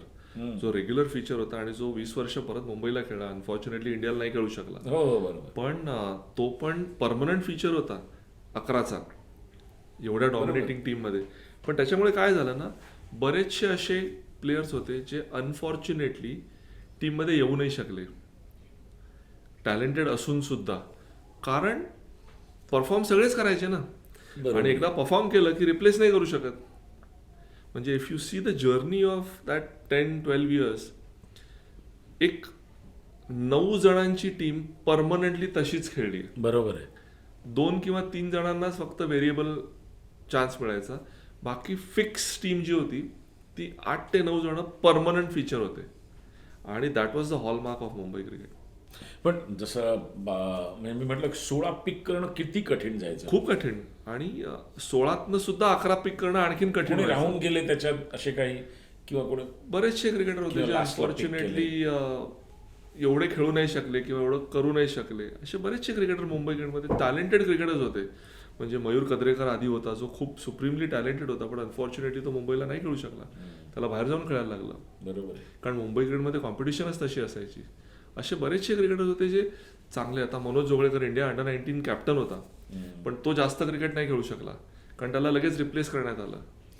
जो रेग्युलर फीचर होता आणि जो 20 वर्ष परत मुंबईला खेळला. अनफॉर्च्युनेटली इंडियाला नाही खेळू शकला. हो बरोबर. पण तो पण परमनंट फीचर होता 11चा, एवढ्या डॉमिनेटिंग टीममध्ये. पण त्याच्यामुळे काय झालं ना, बरेचसे असे प्लेयर्स होते जे अनफॉर्च्युनेटली टीममध्ये येऊ नाही शकले, टॅलेंटेड असून सुद्धा. कारण परफॉर्म सगळेच करायचे ना, आणि एकदा परफॉर्म केलं की रिप्लेस नाही करू शकत. म्हणजे if you see the journey of that 10-12 years, एक 9 जणांची टीम परमनंटली तशीच खेळली. बरोबर आहे. 2 किंवा 3 जणांनाच फक्त व्हेरिएबल चान्स मिळायचा. बाकी फिक्स टीम जी होती ती 8 ते 9 जण परमनंट फीचर होते. आणि that was the hallmark of Mumbai cricket. पण जसं म्हणजे मी म्हटलं 16 पिक करणं किती कठीण जायचं, खूप कठीण. आणि 16तनं सुद्धा 11 पिक करणं आणखीन कठीण. राहून गेले त्याच्यात असे काही, किंवा कोणी बरेचसे क्रिकेटर होते जे अनफॉर्च्युनेटली एवढे खेळू नाही शकले किंवा एवढं करू नाही शकले. असे बरेचसे क्रिकेटर मुंबई क्रिकेटमध्ये टॅलेंटेड क्रिकेटर्स होते. म्हणजे मयूर कद्रेकर आधी होता, जो खूप सुप्रीमली टॅलेंटेड होता, पण अनफॉर्च्युनेटली तो मुंबईला नाही खेळू शकला, त्याला बाहेर जाऊन खेळायला लागलं. बरोबर. कारण मुंबई क्रिकेटमध्ये कॉम्पिटिशनच तशी असायची. असे बरेचसे क्रिकेटर्स होते जे चांगले. आता Manoj Jogalekar India under nineteen captain होता, पण तो जास्त क्रिकेट नाही खेळू शकला कारण त्याला लगेच रिप्लेस करण्यात आलं.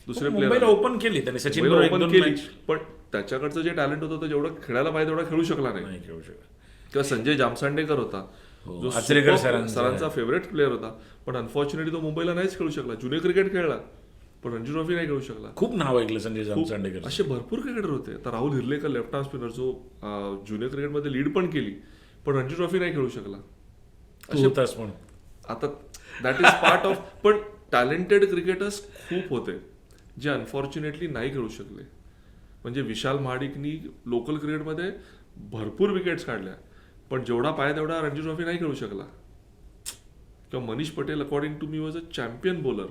दुसरे प्लेयर ओपन केली त्याने, सचिन ओपन केली, पण त्याच्याकडचं जे टॅलेंट होतं तो जेवढं खेळायला पाहिजे तेवढा खेळू शकला नाही. खेळू शकला. किंवा संजय जामसांडेकर होता, जो सरांचा फेवरेट प्लेअर होता, पण अनफॉर्च्युनेटली तो मुंबईला नाहीच खेळू शकला. जुनियर क्रिकेट खेळला पण रणजी ट्रॉफी नाही खेळू शकला. खूप नाव ऐकलं संजय जामसांडेकर. असे भरपूर क्रिकेटर होते. तर Rahul Hirlekar left arm spinner, जो ज्युनियर क्रिकेटमध्ये लीड पण केली पण रणजी ट्रॉफी नाही खेळू शकला. आता दॅट इज पार्ट ऑफ. पण टॅलेंटेड क्रिकेटर्स खूप होते जे अनफॉर्च्युनेटली नाही खेळू शकले. म्हणजे विशाल महाडिकनी लोकल क्रिकेटमध्ये भरपूर विकेट्स काढल्या, पण जेवढा पाहिजे तेवढा रणजी ट्रॉफी नाही खेळू शकला. किंवा Manish Patel according to me was a champion bowler,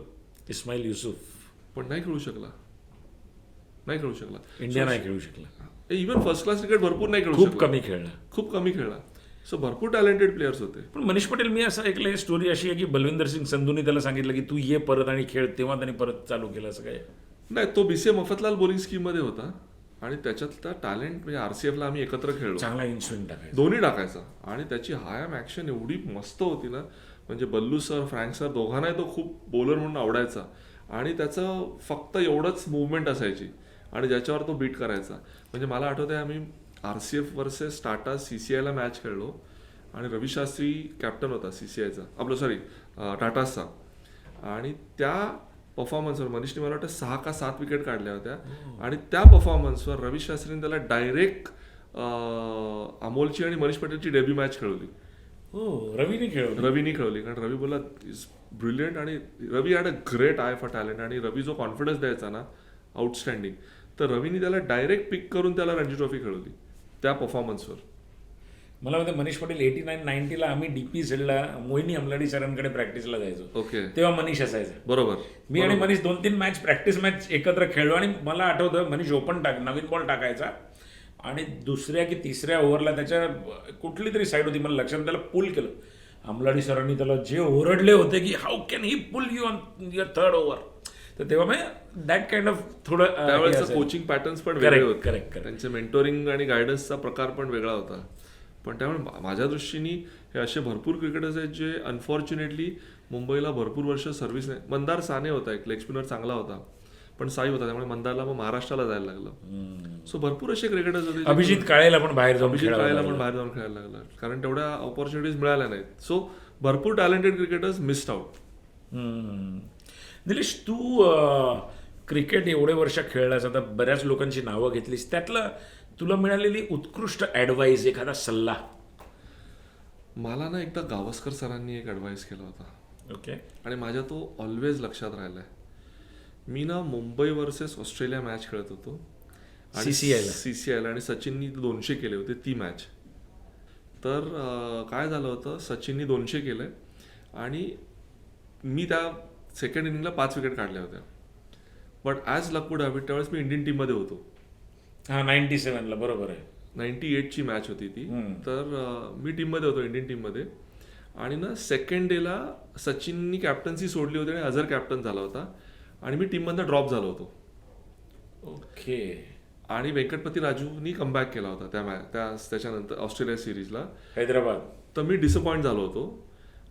Ismail Yusuf, पण नाही खेळू शकला. नाही खेळू शकला. इंडिया नाही खेळू शकला, इव्हन फर्स्ट क्लास क्रिकेट भरपूर नाही खेळू खूप शकला, कमी खेळला. खूप कमी खेळला. सो भरपूर टॅलेंटेड प्लेयर्स होते. पण मनीष पटेल, मी असं ऐकलं स्टोरी अशी आहे की बलविंदर सिंग संधूने त्याला सांगितलं की तू ये परत आणि खेळ, तेव्हा त्याने परत चालू केलं, असं काय? नाही, तो BCA मफतलाल बॉलिंग स्कीममध्ये होता आणि त्याच्यातला टॅलेंट म्हणजे RCFला आम्ही एकत्र खेळलो, चांगला इन्स्विंग टाकायचा. दोन्ही टाकायचा आणि त्याची हायम ॲक्शन एवढी मस्त होती ना, म्हणजे बल्लू सर, फ्रँक सर दोघांनाही तो खूप बॉलर म्हणून आवडायचा आणि त्याचं फक्त एवढंच मुवमेंट असायची आणि ज्याच्यावर तो बीट करायचा. म्हणजे मला आठवतं आहे आम्ही RCF वर्सेस टाटा CCIला मॅच खेळलो आणि रवी शास्त्री कॅप्टन होता CCIचा, आपलं सॉरी टाटाचा, आणि त्या परफॉर्मन्सवर मनीषने मला वाटतं 6 का 7 विकेट काढल्या होत्या आणि त्या परफॉर्मन्सवर रवी शास्त्रीने त्याला डायरेक्ट अमोलची आणि मनीष पटेलची डेब्यू मॅच खेळवली. हो, रवीने खेळवली कारण रवी बोला इज ब्रिलियंट आणि Ravi had a great eye for talent आणि रवी जो कॉन्फिडन्स द्यायचा ना आउटस्टँडिंग, तर रवीने त्याला डायरेक्ट पिक करून त्याला रणजी ट्रॉफी खेळवली त्या परफॉर्मन्सवर. मला माहिती मनीष पटेल 89-90ला आम्ही DP-झेडला मोहिनी अमलाडी सरांकडे प्रॅक्टिसला जायचो. ओके, तेव्हा मनीष असायचा. बरोबर. मी आणि मनीष 2-3 मॅच प्रॅक्टिस मॅच एकत्र खेळलो आणि मला आठवतं मनीष ओपन नवीन बॉल टाकायचा आणि दुसऱ्या की तिसऱ्या ओव्हरला त्याच्या कुठली तरी साईड होती मला लक्षात, त्याला पुल केलं. अमलाडी सरांनी त्याला जे ओरडले होते की how can he pull you on your third over. तर तेव्हा मी दॅट काइंड ऑफ थोडं त्यावेळेस कोचिंग पॅटर्न्स पण वेगळे होते, करेक्ट. त्यांचे मेंटोरिंग आणि गायडन्सचा प्रकार पण वेगळा होता. पण त्यामुळे माझ्या दृष्टीने हे असे भरपूर क्रिकेटर्स आहेत जे अनफॉर्च्युनेटली मुंबईला भरपूर वर्ष सर्व्हिस नाही. मंदार साने होता, एक लेग स्पिनर चांगला होता, पण साई होता, त्यामुळे मंदारला मग महाराष्ट्राला जायला लागलं. सो भरपूर असे क्रिकेटर्स होते. अभिजित काळेला पण बाहेर जाऊन खेळायला खेळायला लागला कारण तेवढ्या ऑपॉर्च्युनिटीज मिळाल्या नाहीत. सो भरपूर talented cricketers missed out. Nilesh, तू क्रिकेट एवढे वर्ष खेळलास, आता बऱ्याच लोकांची नावं घेतलीस, त्यातलं तुला मिळालेली उत्कृष्ट ॲडवाईस, एखादा सल्ला? मला ना एकदा गावस्कर सरांनी एक ॲडवाईस केला होता. ओके. आणि माझ्या तो ऑलवेज लक्षात राहिला आहे. मी ना मुंबई वर्सेस ऑस्ट्रेलिया मॅच खेळत होतो आणि CCIला आणि सचिननी 200 केले होते ती मॅच. तर काय झालं होतं, सचिननी 200 केले आणि मी त्या सेकंड इनिंगला 5 विकेट काढल्या होत्या. But as luck would have it, त्यावेळेस मी इंडियन टीममध्ये होतो. 97ला, बरोबर आहे. 98ची मॅच होती ती. तर मी टीममध्ये होतो, इंडियन टीममध्ये. आणि ना सेकंड डेला सचिननी कॅप्टन्सी सोडली होती आणि अझर कॅप्टन झाला होता आणि मी टीममधनं ड्रॉप झालो होतो. ओके. आणि व्यंकटपती राजूनी कमबॅक केला होता त्याच्यानंतर ऑस्ट्रेलिया सिरीजला, हैदराबाद. तर मी डिसअपॉइंट झालो होतो.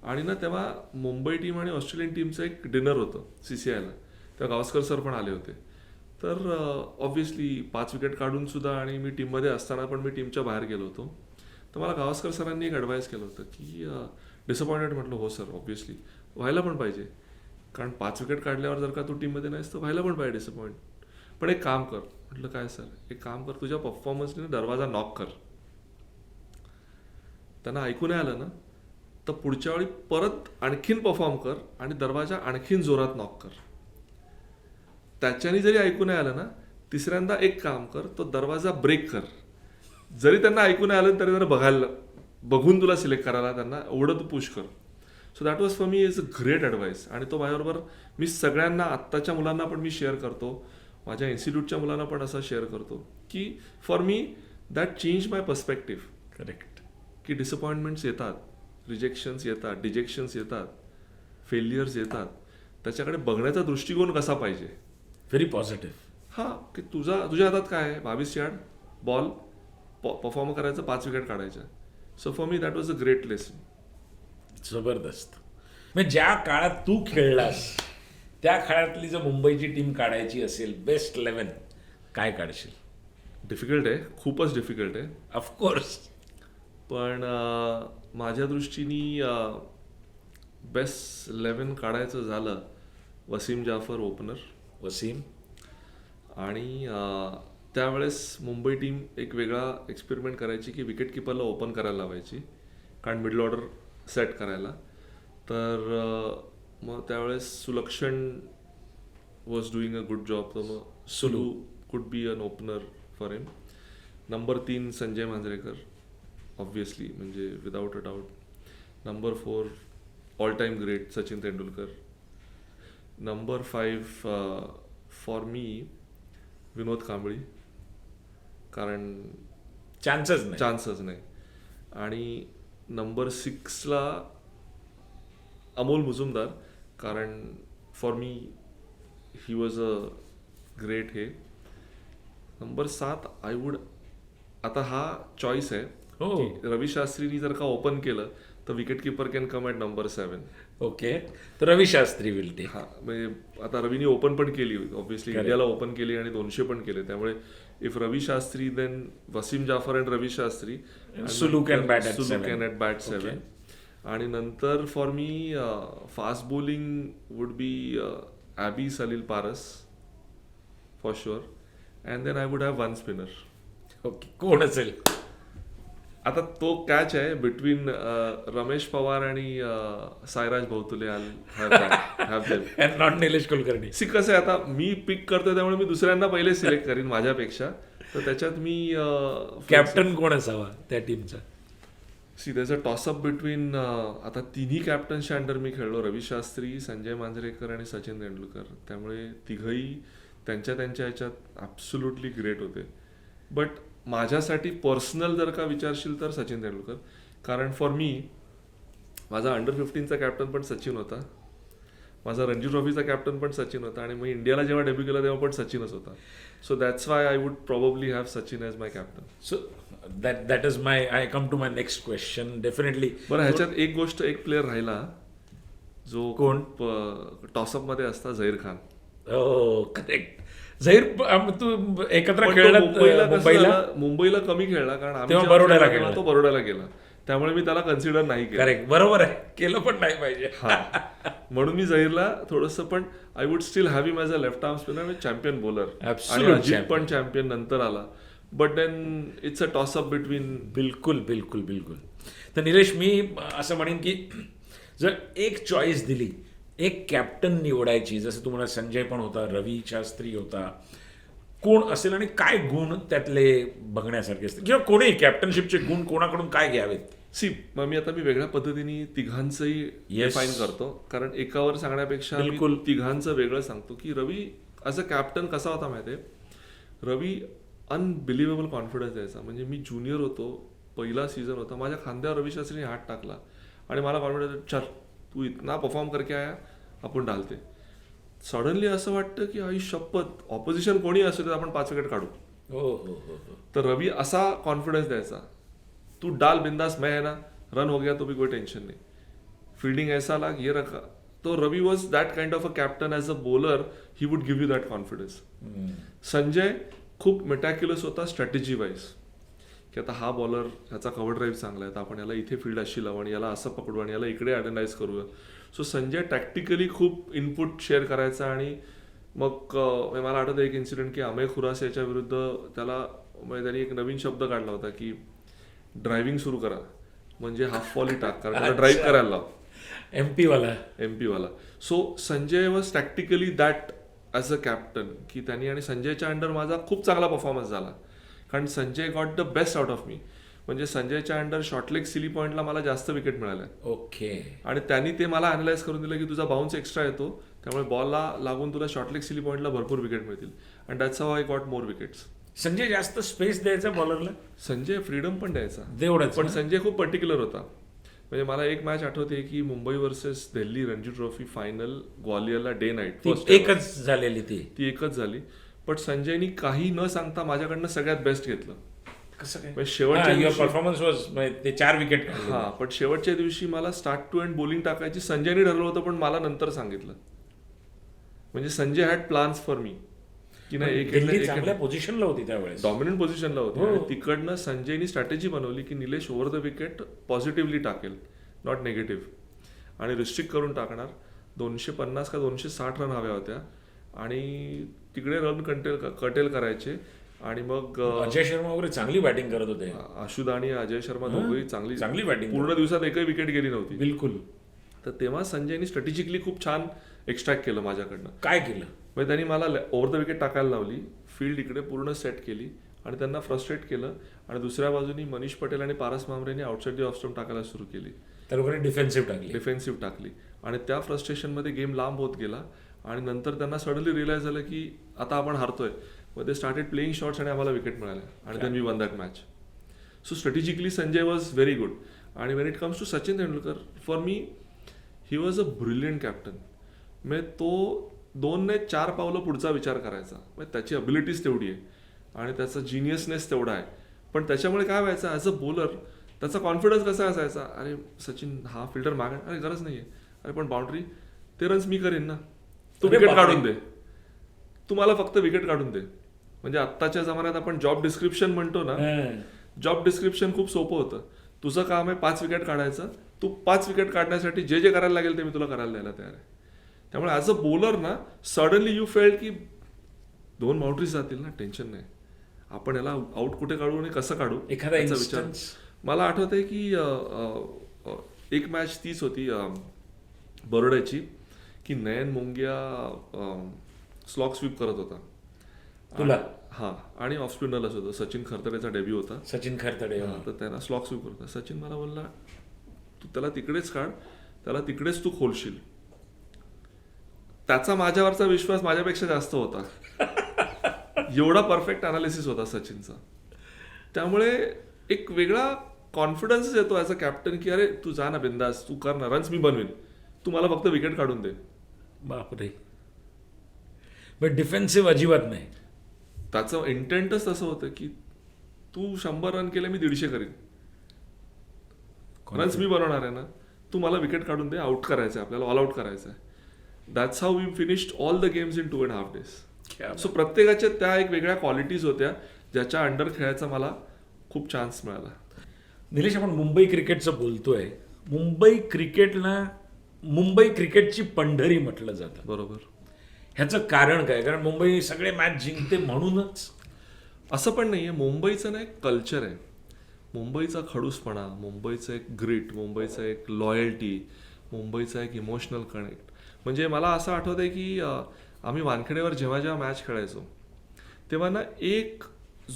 आणि ना तेव्हा मुंबई टीम आणि ऑस्ट्रेलियन टीमचं एक डिनर होतं CCIला, तेव्हा गावस्कर सर पण आले होते. तर ऑब्व्हियसली 5 विकेट काढून सुद्धा आणि मी टीममध्ये असताना पण मी टीमच्या बाहेर गेलो होतो. तर मला गावस्कर सरांनी एक ॲडवाईस केलं होतं की डिसअपॉइंटेड. म्हटलं हो सर, ऑब्व्हियसली व्हायला पण पाहिजे, कारण 5 विकेट काढल्यावर जर का तू टीममध्ये नाहीस तर व्हायला पण पाहिजे डिसअपॉइंट. पण एक काम कर. म्हटलं काय सर? एक काम कर, तुझ्या परफॉर्मन्सने दरवाजा नॉक कर. त्यांना ऐकू नाही आलं ना तर पुढच्या वेळी परत आणखीन परफॉर्म कर आणि दरवाजा आणखीन जोरात नॉक कर. त्याच्याने जरी ऐकू नाही आलं ना, तिसऱ्यांदा एक काम कर, तो दरवाजा ब्रेक कर. जरी त्यांना ऐकू नाही आलं तरी जरा बघून तुला सिलेक्ट करायला त्यांना एवढं तू पुश कर. So that was for me is a great advice. आणि तो माझ्याबरोबर मी सगळ्यांना, आत्ताच्या मुलांना पण मी शेअर करतो, माझ्या इन्स्टिट्यूटच्या मुलांना पण असं शेअर करतो की for me that change my perspective. Correct. की डिसअपॉइंटमेंट्स येतात, रिजेक्शन्स येतात, डिजेक्शन्स येतात, फेल्युअर्स येतात, त्याच्याकडे बघण्याचा दृष्टिकोन कसा पाहिजे. Very positive. हां, की तुझ्या हातात काय आहे, 22 यार्ड बॉल परफॉर्म करायचं, 5 विकेट काढायच्या. So for me that was a great lesson. जबरदस्त. म्हणजे ज्या काळात तू खेळलास त्या काळातली जर मुंबईची टीम काढायची असेल, बेस्ट 11 काय काढशील? डिफिकल्ट आहे, खूपच डिफिकल्ट आहे ऑफकोर्स. पण माझ्या दृष्टीने बेस्ट 11 काढायचं झालं, वसीम जाफर ओपनर. वसीम. आणि त्यावेळेस मुंबई टीम एक वेगळा एक्सपेरिमेंट करायची की विकेट किपरला ओपन करायला लावायची, कारण मिडल ऑर्डर सेट करायला. तर मग त्यावेळेस Sulakshan was doing a good job, तर मग Sulu could be an opener for him. Number 3 Sanjay Manjrekar obviously, म्हणजे without a doubt. Number 4 all time great Sachin Tendulkar. Number 5 for me Vinod Kambli, कारण चान्सच नाही. आणि नंबर 6ला अमोल मुजुमदार, कारण for me he was a great हे. नंबर 7 आय वुड, आता हा चॉईस आहे हो. की रवी शास्त्रीनी जर का ओपन केलं तर wicket keeper can come at number 7. Okay, तर रवी शास्त्री विल टेक. हा, म्हणजे आता रवीनी ओपन पण केली, ऑब्व्हियसली इंडियाला ओपन केली आणि 200 पण केले, त्यामुळे if Ravi Shastri then Wasim Jaffer and Ravi Shastri, Sulu can bat at Sulu 7. can at bat 7. आणि नंतर for me fast bowling would be Abey Salil Paras for sure, and then I would have one spinner. Okay, कोण असेल? आता तो कॅच आहे बिटवीन रमेश पवार आणि सायराज भोवतुले. नॉट निलेश कुलकर्णी. सी कसं आहे, आता मी पिक करतो त्यामुळे मी दुसऱ्यांना पहिले सिलेक्ट करीन माझ्यापेक्षा, तर त्याच्यात मी कॅप्टन कोण असावा त्या टीमचा? सी त्याचं टॉसअप बिटवीन आता तिन्ही कॅप्टन्सच्या अंडर मी खेळलो, रवी शास्त्री, संजय मांजरेकर आणि सचिन तेंडुलकर, त्यामुळे तिघही त्यांच्या ह्याच्यात ॲब्सोल्युटली ग्रेट होते. बट माझ्यासाठी पर्सनल जर का विचारशील तर सचिन तेंडुलकर, कारण फॉर मी माझा अंडर 15चा कॅप्टन पण सचिन होता, माझा रणजी ट्रॉफीचा कॅप्टन पण सचिन होता, आणि मी इंडियाला जेव्हा डेब्यू केला तेव्हा पण सचिनच होता. So that's why I would probably have Sachin as my captain. So that is my, I come to my next question. Definitely. बरं, ह्याच्यात एक गोष्ट, एक प्लेअर राहिला जो कोण? टॉसअप मध्ये असता, झहीर खान. हो, करेक्ट. झहीर, तू एकत्र पण तो खेळला मुंबईला कमी खेळला, कारण आम्ही तेव्हा जेव्हा बरोड्याला खेळला गेला. तो बरोड्याला गेला, त्यामुळे मी त्याला कन्सिडर नाही केलं. करेक्ट, बरोबर आहे, केलं पण नाही पाहिजे. हा, म्हणून मी झहीरला थोडंसं, पण I would still have him as a left arm spinner with champion bowler, आणि अजित पण चॅम्पियन नंतर आला. But then it's a toss up between. बिलकुल बिलकुल बिलकुल. तर निलेश, मी असं म्हणेन की जर एक चॉईस दिली, एक कॅप्टन निवडायची, जसं तुम्हाला संजय पण होता, रवी शास्त्री होता, कोण असेल आणि काय गुण त्यातले बघण्यासारखे असतील, किंवा कोणी कॅप्टनशिपचे गुण कोणाकडून काय घ्यावेत? सी, मग मी वेगळ्या पद्धतीने तिघांचंही डिफाईन करतो, कारण एकावर सांगण्यापेक्षा बिलकुल तिघांचं वेगळं सांगतो. की रवी ॲज अ कॅप्टन कसा होता माहिती आहे, रवी अनबिलिव्हेबल कॉन्फिडन्स द्यायचा. म्हणजे मी ज्युनियर होतो, पहिला सीझन होता, माझ्या खांद्यावर रवी शास्त्रीने हात टाकला आणि मला कॉन्फिडन्स, चल तू इतना परफॉर्म करके आया, आपण डालते. सडनली असं वाटतं की आई शपथ, ऑपोजिशन कोणी असू तर आपण 5 विकेट काढू. हो हो हो. तर रवी असा कॉन्फिडन्स द्यायचा, तू डाल बिंदास, मैं है ना, रन हो गया तो भी कोई टेंशन नहीं, फील्डिंग ऐसा लाग, ये रखा. तो Ravi was that kind of a captain. As a bowler he would give you that confidence. Sanjay खूप मेटॅक्युलस होता स्ट्रॅटेजी वाईज, की आता हा बॉलर, ह्याचा कव्हर ड्राईव्ह चांगला आहे, तर आपण याला इथे फील्ड अशी लावू आणि याला असं पकडू आणि याला इकडे ॲडनाइज करूया. सो संजय टॅक्टिकली खूप इनपुट शेअर करायचा. आणि मग मला आठवतं एक इन्सिडेंट की अमेय खुरास याच्या विरुद्ध त्यांनी एक नवीन शब्द काढला होता की ड्रायव्हिंग सुरू करा, म्हणजे हाफ बॉल टाक, कारण त्याला ड्राईव्ह करायला लाव. एमपी वाला. So Sanjay was tactically that as a captain, की त्यांनी, आणि संजयच्या अंडर माझा खूप चांगला परफॉर्मन्स झाला, कारण Sanjay got the best out of me. म्हणजे संजयच्या अंडर शॉर्टलेग सिली पॉईंटला मला जास्त विकेट मिळाल्या. ओके. आणि त्यांनी ते मला अनालाइज करून दिलं की तुझा बाउन्स एक्स्ट्रा येतो, त्यामुळे बॉलला लागून तुला शॉर्टलेग सिली पॉईंटला भरपूर विकेट मिळतील. And that's how I got more wickets. Sanjay जास्त स्पेस द्यायचा बॉलरला, संजय फ्रीडम पण द्यायचा तेवढंच. पण संजय खूप पर्टिक्युलर होता. म्हणजे मला एक मॅच आठवते की Mumbai versus Delhi Ranji trophy final, ग्वालियरला डे नाईट एकच झालेली, ती एकच झाली. पण संजयनी काही न सांगता माझ्याकडनं सगळ्यात बेस्ट घेतलं. कसं काय? म्हणजे शेवटच्या परफॉर्मन्स वॉज, ते 4 विकेट. हा, पण शेवटच्या दिवशी मला स्टार्ट टू एंड बॉलिंग टाकायची संजयने ठरवलं होतं, पण मला नंतर सांगितलं. म्हणजे Sanjay had plans for me, की नाही, चांगल्या पोझिशनला होती त्यावेळेस, डॉमिनंट पोझिशनला होती. आणि तिकडनं संजयनी स्ट्रॅटेजी बनवली की Nilesh over the wicket positively टाकेल, नॉट निगेटिव्ह, आणि रिस्ट्रिक्ट करून टाकणार. 250 का 260 रन हव्या होत्या आणि तिकडे रन कटेल करायचे. आणि मग अजय शर्मा वगैरे चांगली बॅटिंग करत होते, आशुदा आणि अजय शर्मा दोघंही चांगली बॅटिंग, पूर्ण दिवसात एकही विकेट गेली नव्हती. बिलकुल. तर तेव्हा संजयनी स्ट्रॅटेजिकली खूप छान एक्स्ट्रॅक्ट केलं माझ्याकडनं. काय केलं? म्हणजे त्यांनी मला ओव्हर द विकेट टाकायला लावली, फील्ड इकडे पूर्ण सेट केली आणि त्यांना फ्रस्ट्रेट केलं. आणि दुसऱ्या बाजूनी मनीष पटेल आणि पारस मामरेने आउटसाइड द ऑफ स्टंप टाकायला सुरू केली. त्या लोकांनी डिफेन्सिव्ह टाकली आणि त्या फ्रस्ट्रेशनमध्ये गेम लांब होत गेला. आणि नंतर त्यांना सडनली रिअलाइज झालं की आता आपण हारतोय. मग ते स्टार्टेड प्लेइंग शॉट्स आणि आम्हाला विकेट मिळाल्या आणि then we won that match. So strategically Sanjay was very good. आणि when it comes to Sachin Tendulkar, for me he was a brilliant captain. म्हणजे तो 2 ने 4 पावलं पुढचा विचार करायचा. म्हणजे त्याची अबिलिटीज तेवढी आहे आणि त्याचा जिनियसनेस तेवढा आहे. पण त्याच्यामुळे काय व्हायचं, ॲज अ बॉलर त्याचा कॉन्फिडन्स कसा असायचा, अरे सचिन हा फिल्डर मागे, अरे गरज नाही आहे, अरे पण बाउंड्री ते रन्स मी करेन ना, तू विकेट काढून दे, तू मला फक्त विकेट काढून दे. म्हणजे आत्ताच्या जमान्यात आपण जॉब डिस्क्रिप्शन म्हणतो ना, जॉब डिस्क्रिप्शन खूप सोपं होतं. तुझं काम आहे 5 विकेट काढायचं, तू 5 विकेट काढण्यासाठी जे जे करायला लागेल ते मी तुला करायला द्यायला तयार आहे. त्यामुळे ॲज अ बॉलर ना सडनली यू फेल्ड की 2 बाउंड्रीज जातील ना, टेन्शन नाही, आपण याला आउट कुठे काढू आणि कसं काढू एखादा याचा विचार. मला आठवत आहे की एक मॅच तीच होती बरोड्याची की नयन मोंगिया स्लॉक स्वीप करत होता तुला, हां, आणि ऑफ स्पिनरलाच होतं. सचिन खरतरेचा डेब्यू होता, सचिन खरतडे. तर त्यांना स्लॉक स्वीप करत होता. सचिन मला बोलला, तू त्याला तिकडेच काढ, त्याला तिकडेच तू खोलशील. त्याचा माझ्यावरचा विश्वास माझ्यापेक्षा जास्त होता. एवढा परफेक्ट अनालिसिस होता सचिनचा. त्यामुळे एक वेगळा कॉन्फिडन्स येतो ॲज अ कॅप्टन की अरे तू जा ना बिंदास, तू कर ना, रन्स मी बनवीन, तू मला फक्त विकेट काढून दे. बापरे. पण डिफेन्सिव्ह अजिबात नाही. त्याचं इंटेंटच तसं होतं की तू 100 रन केले, मी 150 करीन, रन्स मी बनवणार आहे ना, तू मला विकेट काढून दे, आउट करायचं आहे आपल्याला, ऑल आउट करायचं आहे. That's how we finished all the games in 2.5 days. So प्रत्येकाच्या त्या एक वेगळ्या क्वालिटीज होत्या ज्याच्या अंडर खेळायचा मला खूप चान्स मिळाला. निलेश, आपण मुंबई क्रिकेटचं बोलतोय. मुंबई क्रिकेटची पंढरी म्हटलं जातं, बरोबर. ह्याचं कारण काय? कारण मुंबई सगळे मॅच जिंकते म्हणूनच असं पण नाही आहे. मुंबईचं ना एक कल्चर आहे, मुंबईचा खडूसपणा, मुंबईचं एक ग्रिट, मुंबईचं एक लॉयल्टी, मुंबईचा एक इमोशनल कनेक्ट. म्हणजे मला असं आठवतं आहे की आम्ही वानखेडेवर जेव्हा मॅच खेळायचो तेव्हा ना एक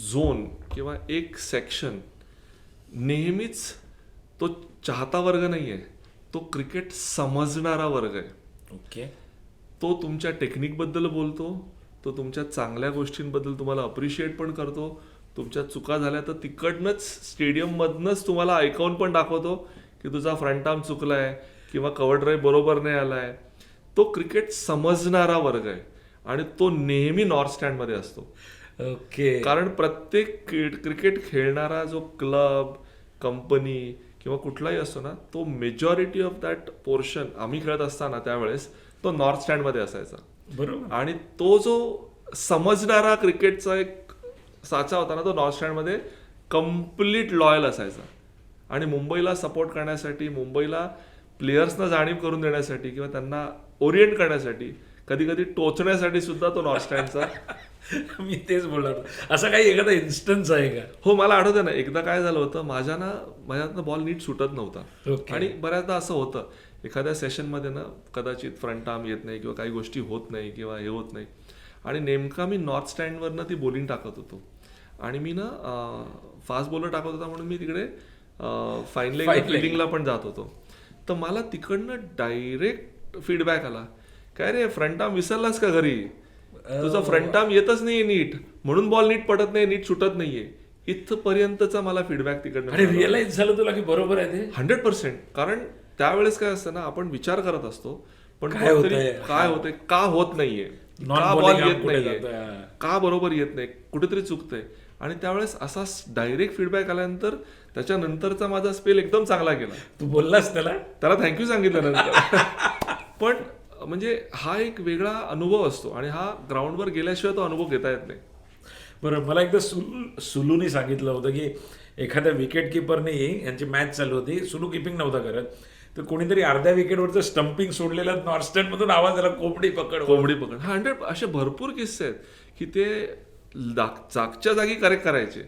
झोन किंवा एक सेक्शन नेहमीच तो चाहता वर्ग नाही आहे, तो क्रिकेट समजणारा वर्ग आहे. ओके. तो तुमच्या टेक्निकबद्दल बोलतो, तो तुमच्या चांगल्या गोष्टींबद्दल तुम्हाला अप्रिशिएट पण करतो, तुमच्या चुका झाल्या तर तिकडनंच स्टेडियममधनंच तुम्हाला ऐकवून पण दाखवतो की तुझा फ्रंट आर्म चुकलाय किंवा कव्हर ड्राईव्ह बरोबर नाही आलाय. तो क्रिकेट समजणारा वर्ग आहे आणि तो नेहमी नॉर्थ स्टँडमध्ये असतो. ओके. कारण प्रत्येक क्रिकेट खेळणारा जो क्लब, कंपनी किंवा कुठलाही असतो ना, तो मेजॉरिटी ऑफ दॅट पोर्शन आम्ही खेळत असताना त्यावेळेस तो नॉर्थ स्टँडमध्ये असायचा. बरोबर. आणि तो जो समजणारा क्रिकेटचा एक साचा होता ना, तो नॉर्थ स्टँडमध्ये कम्प्लीट लॉयल असायचा. आणि मुंबईला सपोर्ट करण्यासाठी, मुंबईला प्लेयर्सना जाणीव करून देण्यासाठी किंवा त्यांना ओरिएंट करण्यासाठी, कधी कधी टोचण्यासाठी सुद्धा तो नॉर्थ स्टँडचा. मी तेच बोलणार, असं काही एखादा इन्स्टन्स आहे का? हो, मला आठवतं ना, एकदा काय झालं होतं, माझ्यातनं बॉल नीट सुटत नव्हता. आणि बऱ्याचदा असं होतं एखाद्या सेशनमध्ये ना, कदाचित फ्रंट आर्म येत नाही किंवा काही गोष्टी होत नाही किंवा हे होत नाही, आणि नेमका मी नॉर्थ स्टँडवरनं ती बॉलिंग टाकत होतो आणि मी ना फास्ट बॉलर टाकत होता म्हणून मी तिकडे फाईन लेग फिल्डिंगला पण जात होतो. तर मला तिकडनं डायरेक्ट फीडबॅक आला, काय रे फ्रंट आर्म विसरलास का घरी, तुझा फ्रंट आर्म येतच नाहीये नीट, म्हणून बॉल नीट पडत नाही, नीट सुटत नाहीये. इथपर्यंतचा मला फीडबॅक तिकडनं रिअलाइज झालं तुला की बरोबर आहे ते 100%. कारण त्यावेळेस काय असतं ना, आपण विचार करत असतो पण काय होतंय, का होत नाहीये, का बॉल येत नाहीये, का बरोबर येत नाही, कुठेतरी चुकतंय. आणि त्यावेळेस असा डायरेक्ट फीडबॅक आल्यानंतर त्याच्यानंतरचा माझा स्पेल एकदम चांगला गेला. तू बोललास त्याला थँक्यू सांगितलं नंतर. पण म्हणजे हा एक वेगळा अनुभव असतो आणि हा ग्राउंडवर गेल्याशिवाय तो अनुभव घेता येत नाही. बरं, मला एकदा सुलूनी सांगितलं होतं की एखाद्या विकेट किपरने यांची मॅच चालू होती, सुलू किपिंग नव्हता करत, तर कोणीतरी अर्ध्या विकेटवरचं स्टंपिंग सोडलेलं नॉर्थ स्टँड मधून आवाज आला, कोंबडी पकड. 100 असे भरपूर किस्से आहेत की ते जागच्या जागी करेक्ट करायचे,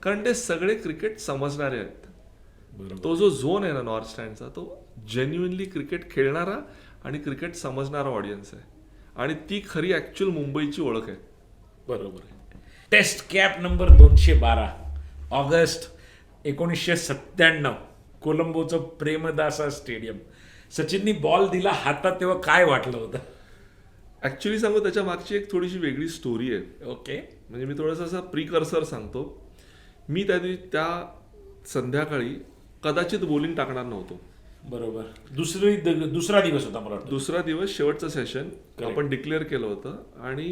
कारण ते सगळे क्रिकेट समजणारे आहेत. तो जो झोन आहे ना नॉर्थ स्टँडचा, तो जेन्युइनली क्रिकेट खेळणारा आणि क्रिकेट समजणारा ऑडियन्स आहे आणि ती खरी ऍक्च्युअल मुंबईची ओळख आहे. बरोबर आहे. टेस्ट कॅप नंबर 212, ऑगस्ट 1997, कोलंबोचं प्रेमदासा स्टेडियम. सचिननी बॉल दिला हातात तेव्हा काय वाटलं होतं? ॲक्च्युली सांगू त्याच्या मागची एक थोडीशी वेगळी स्टोरी आहे. ओके. म्हणजे मी थोडंसं असं प्रिकर्सर सांगतो. मी त्या संध्याकाळी कदाचित बॉलिंग टाकणार नव्हतो. बरोबर. दुसरा दिवस होता मला वाटतं. दुसरा दिवस, शेवटचं सेशन आपण डिक्लेअर केलं होतं. आणि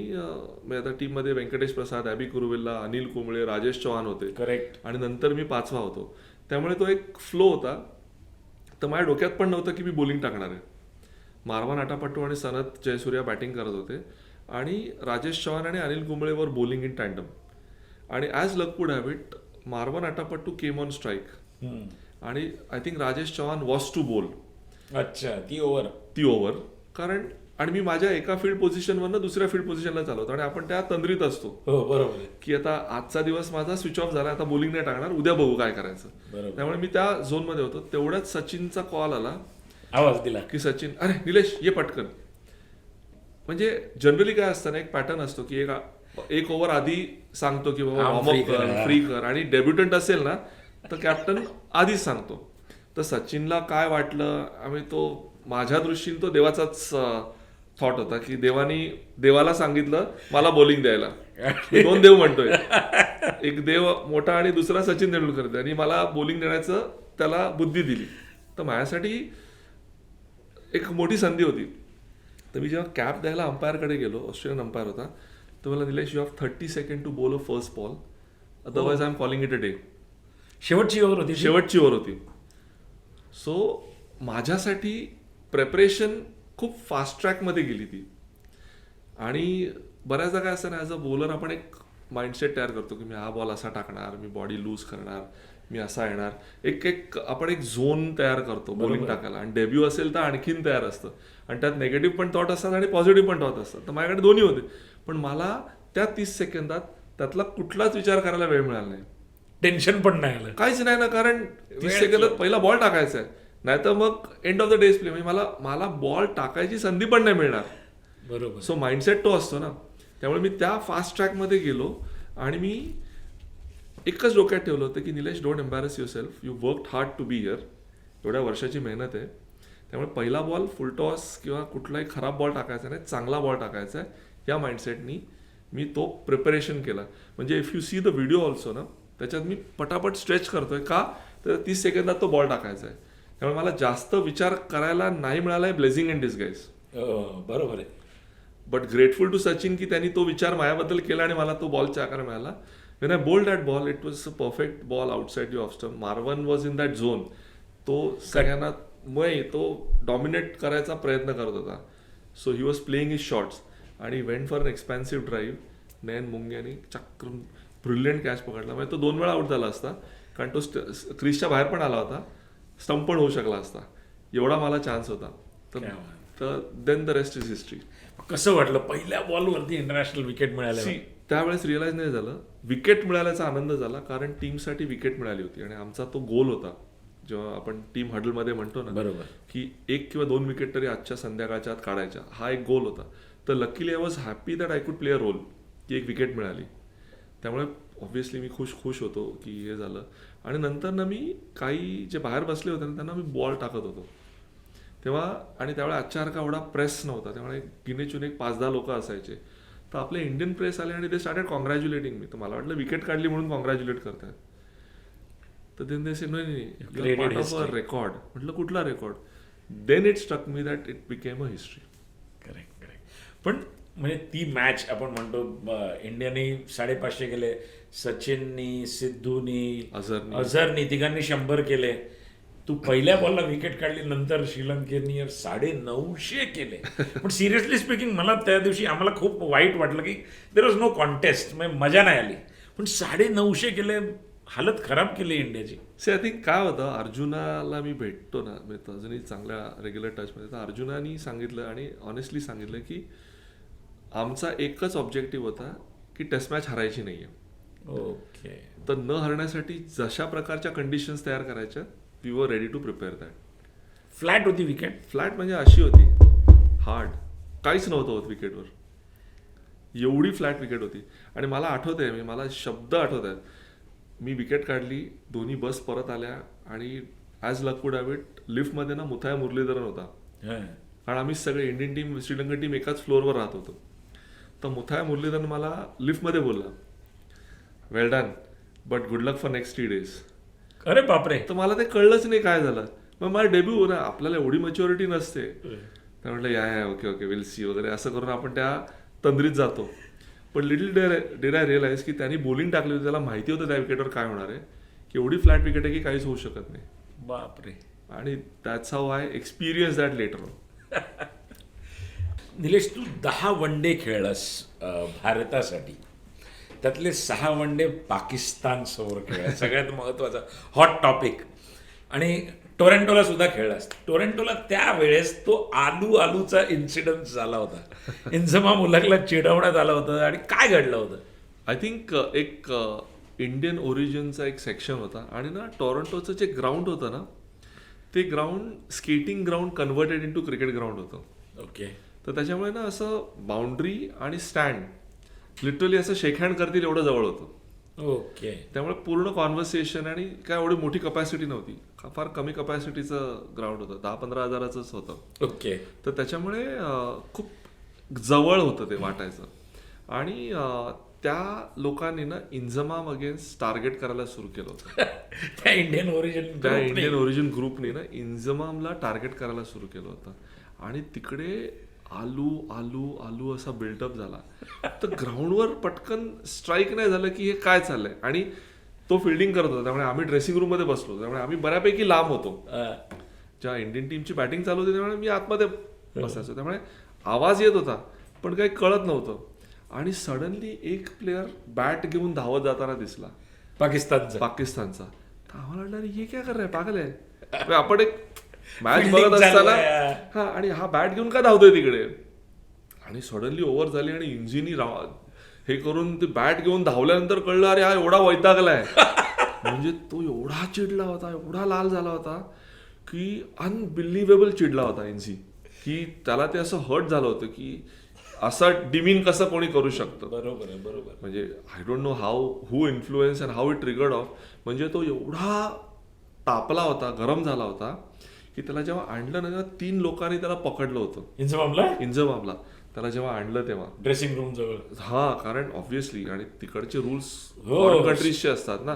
आता टीममध्ये व्यंकटेश प्रसाद, ॲबी कुरुविल्ला, अनिल कुंबळे, राजेश चव्हाण होते. करेक्ट. आणि नंतर मी 5वा होतो. त्यामुळे तो एक फ्लो होता. तर माझ्या डोक्यात पण नव्हतं की मी बॉलिंग टाकणार आहे. मारवान आटापट्टू आणि सनत जयसूर्या बॅटिंग करत होते आणि राजेश चव्हाण आणि अनिल कुंबळेवर बॉलिंग इन टँडम. आणि as luck would have it, Marvan Atapattu came on strike आणि I think Rajesh Chauhan was to bowl. अच्छा. ती ओव्हर कारण आणि मी माझ्या एका फील्ड पोझिशनवरनं दुसऱ्या फील्ड पोझिशनला चालवतो आणि आपण त्या तंद्रीत असतो. हो बरोबर. की आता आजचा दिवस माझा स्विच ऑफ झाला, आता बॉलिंग नाही टाकणार, उद्या बघू काय करायचं. त्यामुळे मी त्या झोनमध्ये होतो. तेवढ्याच सचिनचा कॉल आला, आवाज दिला की सचिन, अरे निलेश ये पटकन. म्हणजे जनरली काय असतं ना, एक पॅटर्न असतो की एक ओव्हर आधी सांगतो की बाबा वॉर्मअप कर, फ्री कर. आणि डेब्युटंट असेल ना तर कॅप्टन आधीच सांगतो. तर सचिनला काय वाटलं, आम्ही तो माझ्या दृष्टीने तो देवाचाच थॉट होता की देवाला सांगितलं मला बॉलिंग द्यायला. 2 देव म्हणतोय, एक देव मोठा आणि दुसरा सचिन तेंडुलकर, आणि मला बॉलिंग देण्याचं त्याला बुद्धी दिली. तर माझ्यासाठी एक मोठी संधी होती. तर मी जेव्हा कॅप द्यायला अंपायरकडे गेलो, ऑस्ट्रेलियन अंपायर होता, तर मला Nilesh you have 30 second to bowl a first ball, otherwise I am calling it a day. शेवटची ओव्हर होती. सो माझ्यासाठी प्रेपरेशन खूप फास्ट ट्रॅकमध्ये गेली ती. आणि बऱ्याचदा काय असतं ना, ॲज अ बॉलर आपण एक माइंडसेट तयार करतो की मी हा बॉल असा टाकणार, मी बॉडी लूज करणार, मी असा येणार. आपण एक झोन तयार करतो बॉलिंग टाकायला. आणि डेब्यू असेल तर आणखीन तयार असतं. आणि त्यात नेगेटिव्ह पण थॉट असतात आणि पॉझिटिव्ह पण थॉट असतात. तर माझ्याकडे दोन्ही होते. पण मला त्या 30 सेकंदात त्यातला कुठलाच विचार करायला वेळ मिळाला नाही. टेन्शन पण नाही आलं, काहीच नाही ना, कारण 30 सेकंदात पहिला बॉल टाकायचा आहे, नाहीतर मग end of the days play. म्हणजे मला बॉल टाकायची संधी पण नाही मिळणार. बरोबर. सो माइंडसेट तो असतो ना. त्यामुळे मी त्या फास्ट ट्रॅकमध्ये गेलो आणि मी एकच डोक्यात ठेवलं होतं की Nilesh, don't embarrass yourself, you worked hard to be here. एवढ्या वर्षाची मेहनत आहे. त्यामुळे पहिला बॉल फुल टॉस किंवा कुठलाही खराब बॉल टाकायचा नाही, चांगला बॉल टाकायचा आहे. या माइंडसेटनी मी तो प्रिपरेशन केला. म्हणजे if you see the video also ना, त्याच्यात मी पटापट स्ट्रेच करतोय का, तर 30 सेकंदात तो बॉल टाकायचा आहे. त्यामुळे मला जास्त विचार करायला नाही मिळाला आहे. Blazing in disguise. बरोबर आहे. बट ग्रेटफुल टू सचिन की त्यांनी तो विचार माझ्याबद्दल केला आणि मला तो बॉलचा आकार मिळाला. When I bowled that ball, it was a perfect ball outside the off stump. Marvan was in that zone. तो सगळ्यांना तो डॉमिनेट करायचा प्रयत्न करत होता. So he was playing his shots आणि went for an expensive drive. Nayan मुंग्यानी चक्रून ब्रिलियंट कॅच पकडला. म्हणजे तो 2 वेळा आउट झाला असता, कारण तो क्रीजच्या बाहेर पण आला होता, स्टंप पण होऊ शकला असता, एवढा मला चान्स होता. तर then the rest is history. कसं वाटलं पहिल्या बॉलवरती इंटरनॅशनल विकेट मिळाल्या? त्यावेळेस रिअलाइज नाही झालं. विकेट मिळाल्याचा आनंद झाला, कारण टीमसाठी विकेट मिळाली होती आणि आमचा तो गोल होता. जेव्हा आपण टीम हडलमध्ये म्हणतो ना, बरोबर, की 1 किंवा 2 विकेट तरी आजच्या संध्याकाळच्या आत काढायच्या, हा एक गोल होता. तर luckily I was happy that I could play a role, की एक विकेट मिळाली. त्यामुळे ऑब्व्हियसली मी खुश होतो की हे झालं. आणि नंतर ना मी काही जे बाहेर बसले होते ना त्यांना मी बॉल टाकत होतो तेव्हा. आणि त्यावेळेस आजच्यासारखा एवढा प्रेस नव्हता. त्यामुळे गिनेचून 5-10 लोक असायचे. तर आपले इंडियन प्रेस आले आणि ते स्टार्टेड कॉंग्रॅच्युलेटिंग मी. तर मला वाटलं विकेट काढली म्हणून कॉंग्रॅच्युलेट करतायत. तर देन दे सेड नाही, पार्ट ऑफ अ रेकॉर्ड. म्हटलं कुठला record? Then it struck me that it became a history. Correct. पण म्हणजे ती मॅच आपण म्हणतो इंडियाने 550 केले, सचिननी, सिद्धूनी, अझरनी तिघांनी 100 केले. तू पहिल्या बॉलला विकेट काढली, नंतर श्रीलंकेनी 950 केले. पण सिरियसली स्पीकिंग मला त्या दिवशी आम्हाला खूप वाईट वाटलं की देर वॉज नो कॉन्टेस्ट, मजा नाही आली. पण 950 केले, हालत खराब केली इंडियाची. आय थिंक काय होतं, अर्जुनाला मी भेटतो ना, म्हणजे अजूनही चांगल्या रेग्युलर टचमध्ये. तर अर्जुनानी सांगितलं आणि ऑनेस्टली सांगितलं की आमचा एकच ऑब्जेक्टिव्ह होता की टेस्ट मॅच हरायची नाही आहे. ओके. तर न हरण्यासाठी जशा प्रकारच्या कंडिशन्स तयार करायच्या, we were ready to prepare that. Flat होती विकेट. फ्लॅट म्हणजे अशी होती, हार्ड, काहीच नव्हतं होत विकेटवर, एवढी फ्लॅट विकेट होती. आणि मला आठवत आहे, मला शब्द आठवत आहेत, मी विकेट काढली, दोन्ही बस परत आल्या आणि as luck would have it लिफ्टमध्ये ना मुथाया मुरलीधरन होता. कारण आम्ही सगळे इंडियन टीम श्रीलंकन टीम एकाच फ्लोअरवर राहत होतो. तर मुथाय मुरलीधरन मला लिफ्टमध्ये बोलला, well done but good luck for next 3 days. अरे बापरे. तर मला ते कळलंच नाही काय झालं. मग मला डेब्यू ना, आपल्याला एवढी मॅच्युरिटी नसते. तर म्हटलं या ओके ओके विल सी वगैरे असं करून आपण त्या तंद्रीत जातो. पण लिटिल डेड आय रिअलाइज की त्यांनी बॉलिंग टाकली होती, त्याला माहिती होतं त्या विकेटवर काय होणार आहे, की एवढी फ्लॅट विकेट आहे की काहीच होऊ शकत नाही. बापरे. आणि that's how I experience that later on. Nilesh, तू 10 वन डे खेळलास भारतासाठी. त्यातले 6 वन डे पाकिस्तान समोर खेळला, सगळ्यात महत्वाचा हॉट टॉपिक. आणि टोरंटोला सुद्धा खेळलास. टोरंटोला त्यावेळेस तो आलूचा इन्सिडन्स झाला होता. इंझमाम उलगला चिडवण्यात आलं होतं. आणि काय घडलं होतं? आय थिंक एक इंडियन ओरिजिनचा एक सेक्शन होता आणि ना टोरंटोचं जे ग्राउंड होतं ना, ते ground skating ground converted into cricket ground होतं. ओके. तर त्याच्यामुळे ना असं बाउंड्री आणि स्टँड लिटरली असं शेक हँड करतील एवढं जवळ होतं. ओके. त्यामुळे पूर्ण कॉन्व्हर्सेशन, आणि काय एवढी मोठी कपॅसिटी नव्हती, फार कमी कपॅसिटीचं ग्राउंड होतं, 10-15 हजाराचंच होतं. ओके. तर त्याच्यामुळे खूप जवळ होतं ते वाटायचं. आणि त्या लोकांनी ना इंझमाम अगेन्स्ट टार्गेट करायला सुरू केलं होतं. त्या इंडियन ओरिजिन ग्रुपने ना इंझमामला टार्गेट करायला सुरू केलं होतं. आणि तिकडे आलू असा बिल्डअप झाला. तर ग्राउंडवर पटकन स्ट्राईक नाही झालं की हे काय चाललंय. आणि तो फिल्डिंग करत होता, त्यामुळे आम्ही ड्रेसिंग रूम मध्ये बसलो, त्यामुळे आम्ही बऱ्यापैकी लांब होतो. ज्या इंडियन टीमची बॅटिंग चालू होती त्यामुळे मी आतमध्ये बसायचो, त्यामुळे आवाज येत होता पण काही कळत नव्हतं. आणि सडनली एक प्लेअर बॅट घेऊन धावत जाताना दिसला, पाकिस्तानचा. तर आम्हाला वाटलं अरे हे काय कर रहा है, पागल आहे. आपण एक मॅच बघत असताना हा, आणि हा बॅट घेऊन का धावतोय तिकडे. आणि सडनली ओव्हर झाली आणि इंजिनी हे करून ते बॅट घेऊन धावल्यानंतर कळलं अरे हा एवढा वैतागलाय. म्हणजे तो एवढा चिडला होता, एवढा लाल झाला होता की अनबिलिव्हेबल चिडला होता इंझी, की त्याला ते असं हर्ट झालं होतं की असं डिमीन कसं कोणी करू शकतं. बरोबर. म्हणजे I don't know who influence and how it triggered of. म्हणजे तो एवढा तापला होता, गरम झाला होता की त्याला जेव्हा आणलं ना, 3 लोकांनी त्याला पकडलं होतं. इंझमामला त्याला जेव्हा आणलं तेव्हा ड्रेसिंग रूम जवळ. हा, कारण ऑब्व्हियसली आणि तिकडचे रूल्स फॉरेन कंट्रीजचे असतात ना.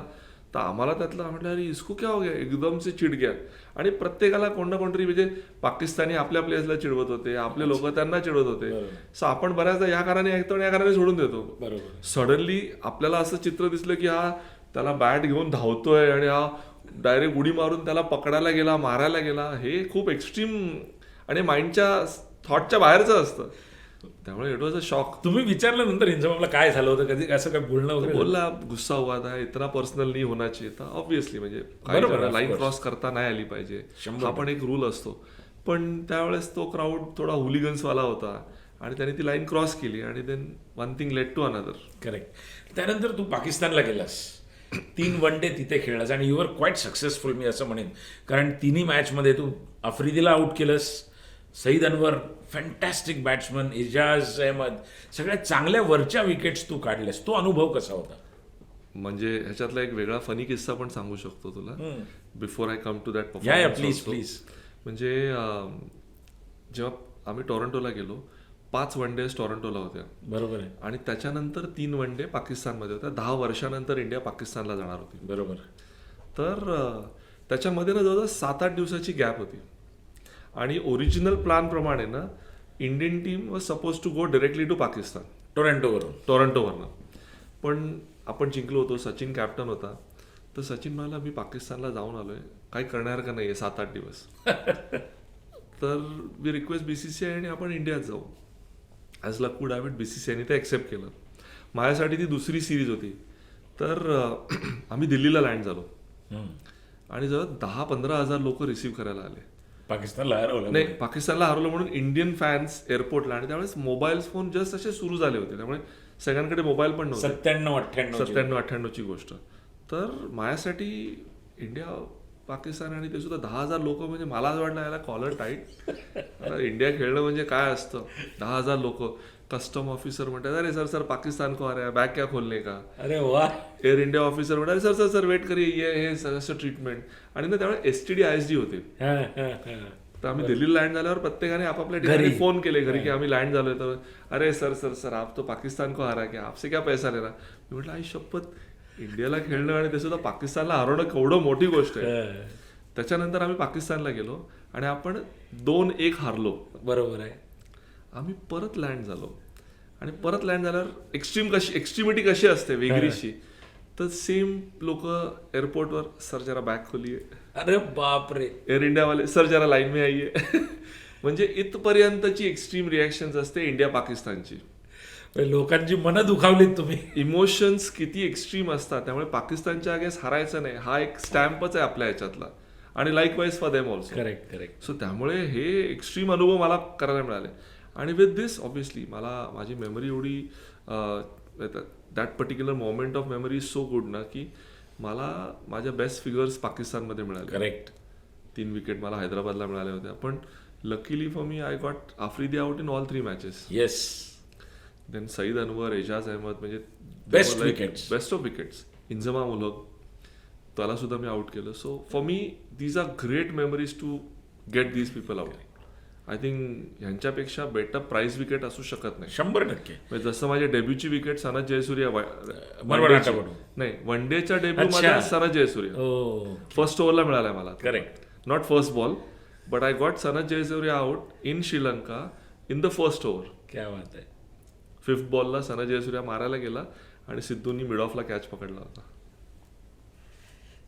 तर आम्हाला त्यातलं म्हटलं अरे इसको क्या हो गया, एकदम से चिड गया. आणि प्रत्येकाला कोण ना कोणतरी, म्हणजे पाकिस्तानी आपल्या प्लेयर्सला चिडवत होते, आपले लोक त्यांना चिडवत होते. सो आपण बऱ्याचदा या कारणाने ऐकतो आणि या कारणाने सोडून देतो. सडनली आपल्याला असं चित्र दिसलं की हा त्याला बॅट घेऊन धावतोय आणि हा डायरेक्ट उडी मारून त्याला पकडायला गेला, मारायला गेला. हे खूप एक्स्ट्रीम आणि माइंडच्या थॉटच्या बाहेरचं असतं. त्यामुळे इट वॉज अ शॉक. तुम्ही विचारलं नंतर इंझमामला काय झालं होतं, कधी असं काय बोलणं वगैरे? बोलला गुस्सा हुआ था, इतना पर्सनल नाही होना चाहिए था. ऑब्व्हियसली म्हणजे काही लाईन क्रॉस करता नाही आली पाहिजे, हा पण एक रूल असतो. पण त्यावेळेस तो क्राऊड थोडा हुलिगन्सवाला होता आणि त्याने ती लाईन क्रॉस केली आणि then one thing led to another. Correct. त्यानंतर तू पाकिस्तानला गेलास, 3 वन डे तिथे खेळलास आणि यू आर क्वाईट सक्सेसफुल मी असं म्हणेन. कारण 3ही मॅचमध्ये तू आफ्रिदीला आउट केलंस, सईद अनवर फॅन्टॅस्टिक बॅट्समन, इजाज अहमद, सगळ्या चांगल्या वरच्या विकेट्स तू काढल्यास. तो अनुभव कसा होता? म्हणजे ह्याच्यातला एक वेगळा फनी किस्सा पण सांगू शकतो तुला, before I come to that please please. म्हणजे जेव्हा आम्ही टोरंटोला गेलो, 5 वन डेज टोरंटोला होत्या. बरोबर आहे. आणि त्याच्यानंतर 3 वन डे पाकिस्तानमध्ये होत्या. 10 वर्षानंतर इंडिया पाकिस्तानला जाणार होती. बरोबर. तर त्याच्यामध्ये ना जवळजवळ 7-8 दिवसाची गॅप होती. आणि ओरिजिनल प्लॅन प्रमाणे ना Indian team was suppose to go directly to Pakistan, टोरंटोवरनं. पण आपण जिंकलो होतो, सचिन कॅप्टन होता. तर सचिन म्हणाला मी पाकिस्तानला जाऊन आलोय, काही करणार का नाही 7-8 दिवस. तर वी रिक्वेस्ट BCCI आणि आपण इंडियात जाऊ. As luck would have it BCCIने ते ॲक्सेप्ट केलं. माझ्यासाठी ती दुसरी सिरीज होती. तर आम्ही दिल्लीला लँड झालो आणि जवळ 10-15 हजार लोक रिसीव्ह करायला आले. पाकिस्तानला हरवलं नाही, पाकिस्तानला हरवलं म्हणून इंडियन फॅन्स एअरपोर्टला. आणि त्यावेळेस मोबाईल फोन जस्ट असे सुरू झाले होते, त्यामुळे सगळ्यांकडे मोबाईल पण नव्हते. 97-98ची गोष्ट. तर माझ्यासाठी इंडिया पाकिस्तान आणि ते सुद्धा 10,000 लोक, म्हणजे मला असं वाटलं याला कॉलर टाईट. इंडिया खेळणं म्हणजे काय असतं. 10,000 लोक. कस्टम ऑफिसर म्हणतात अरे सर पाकिस्तान को आ रहा है, बॅग क्या खोलने का. अरे वा. एअर इंडिया ऑफिसर म्हणतात सर वेट करिए, ये हे असं ट्रीटमेंट. आणि ना त्यावेळेस STD ISD होते. तर आम्ही दिल्लीला लँड झाल्यावर प्रत्येकाने आपापल्या ठिकाणी फोन केले घरी की आम्ही लँड झालोय. तर अरे सर आप तो पाकिस्तान को हारा क्या आपसे क्या पैसा लेना. मी म्हटलं आई शपथ इंडियाला खेळणं आणि ते सुद्धा पाकिस्तानला हरवणं केवढं मोठी गोष्ट आहे. त्याच्यानंतर आम्ही पाकिस्तानला गेलो आणि आपण 2-1 हारलो. बरोबर आहे. आम्ही परत लँड झालो आणि परत लँड झाल्यावर एक्स्ट्रीमिटी कशी असते वेगळीशी, तर सेम लोक एअरपोर्टवर सर जरा बॅग खोलिये, अरे बापरे, एअर इंडियावाले सर जरा लाईन में आइये. म्हणजे इथपर्यंतची एक्स्ट्रीम रिॲक्शन असते इंडिया पाकिस्तानची. लोकांची मनं दुखावलीत तुम्ही. इमोशन्स किती एक्स्ट्रीम असतात. त्यामुळे पाकिस्तानच्या अगेन्स्ट हारायचं नाही हा एक स्टॅम्पच आहे आपल्या ह्याच्यातला. आणि likewise for them also. Correct. So त्यामुळे हे एक्स्ट्रीम अनुभव मला करायला मिळाले. आणि विथ दिस ऑब्व्हियसली माझी मेमरी एवढी that particular moment of memory is so good ना की मला माझ्या बेस्ट फिगर्स पाकिस्तानमध्ये मिळाले. करेक्ट. 3 विकेट मला हैदराबादला मिळाल्या होत्या. पण luckily for me I got Afridi out in all 3 matches. Yes. Then Saeed Anwar, Ijaz Ahmed, म्हणजे बेस्ट ऑफ विकेट्स. इंजमाम उलग त्याला सुद्धा मी आउट केलं. So for me these are great memories to get these people out. I think ह्यांच्यापेक्षा बेटर प्राइज विकेट असू शकत नाही. 100%. म्हणजे जसं माझ्या डेब्यूची विकेट सनत जयसूर्या नाही वन डेच्या डेब्यू मध्ये सनत जयसूर्या फर्स्ट ओव्हरला मिळालाय मला. Correct. Not first ball but I got Sanat Jayasuriya out in Sri Lanka in the first over. क्या बात आहे. 5th बॉलला सनत जयसूर्या मारायला गेला आणि सिद्धूंनी मिड ऑफला कॅच पकडला होता.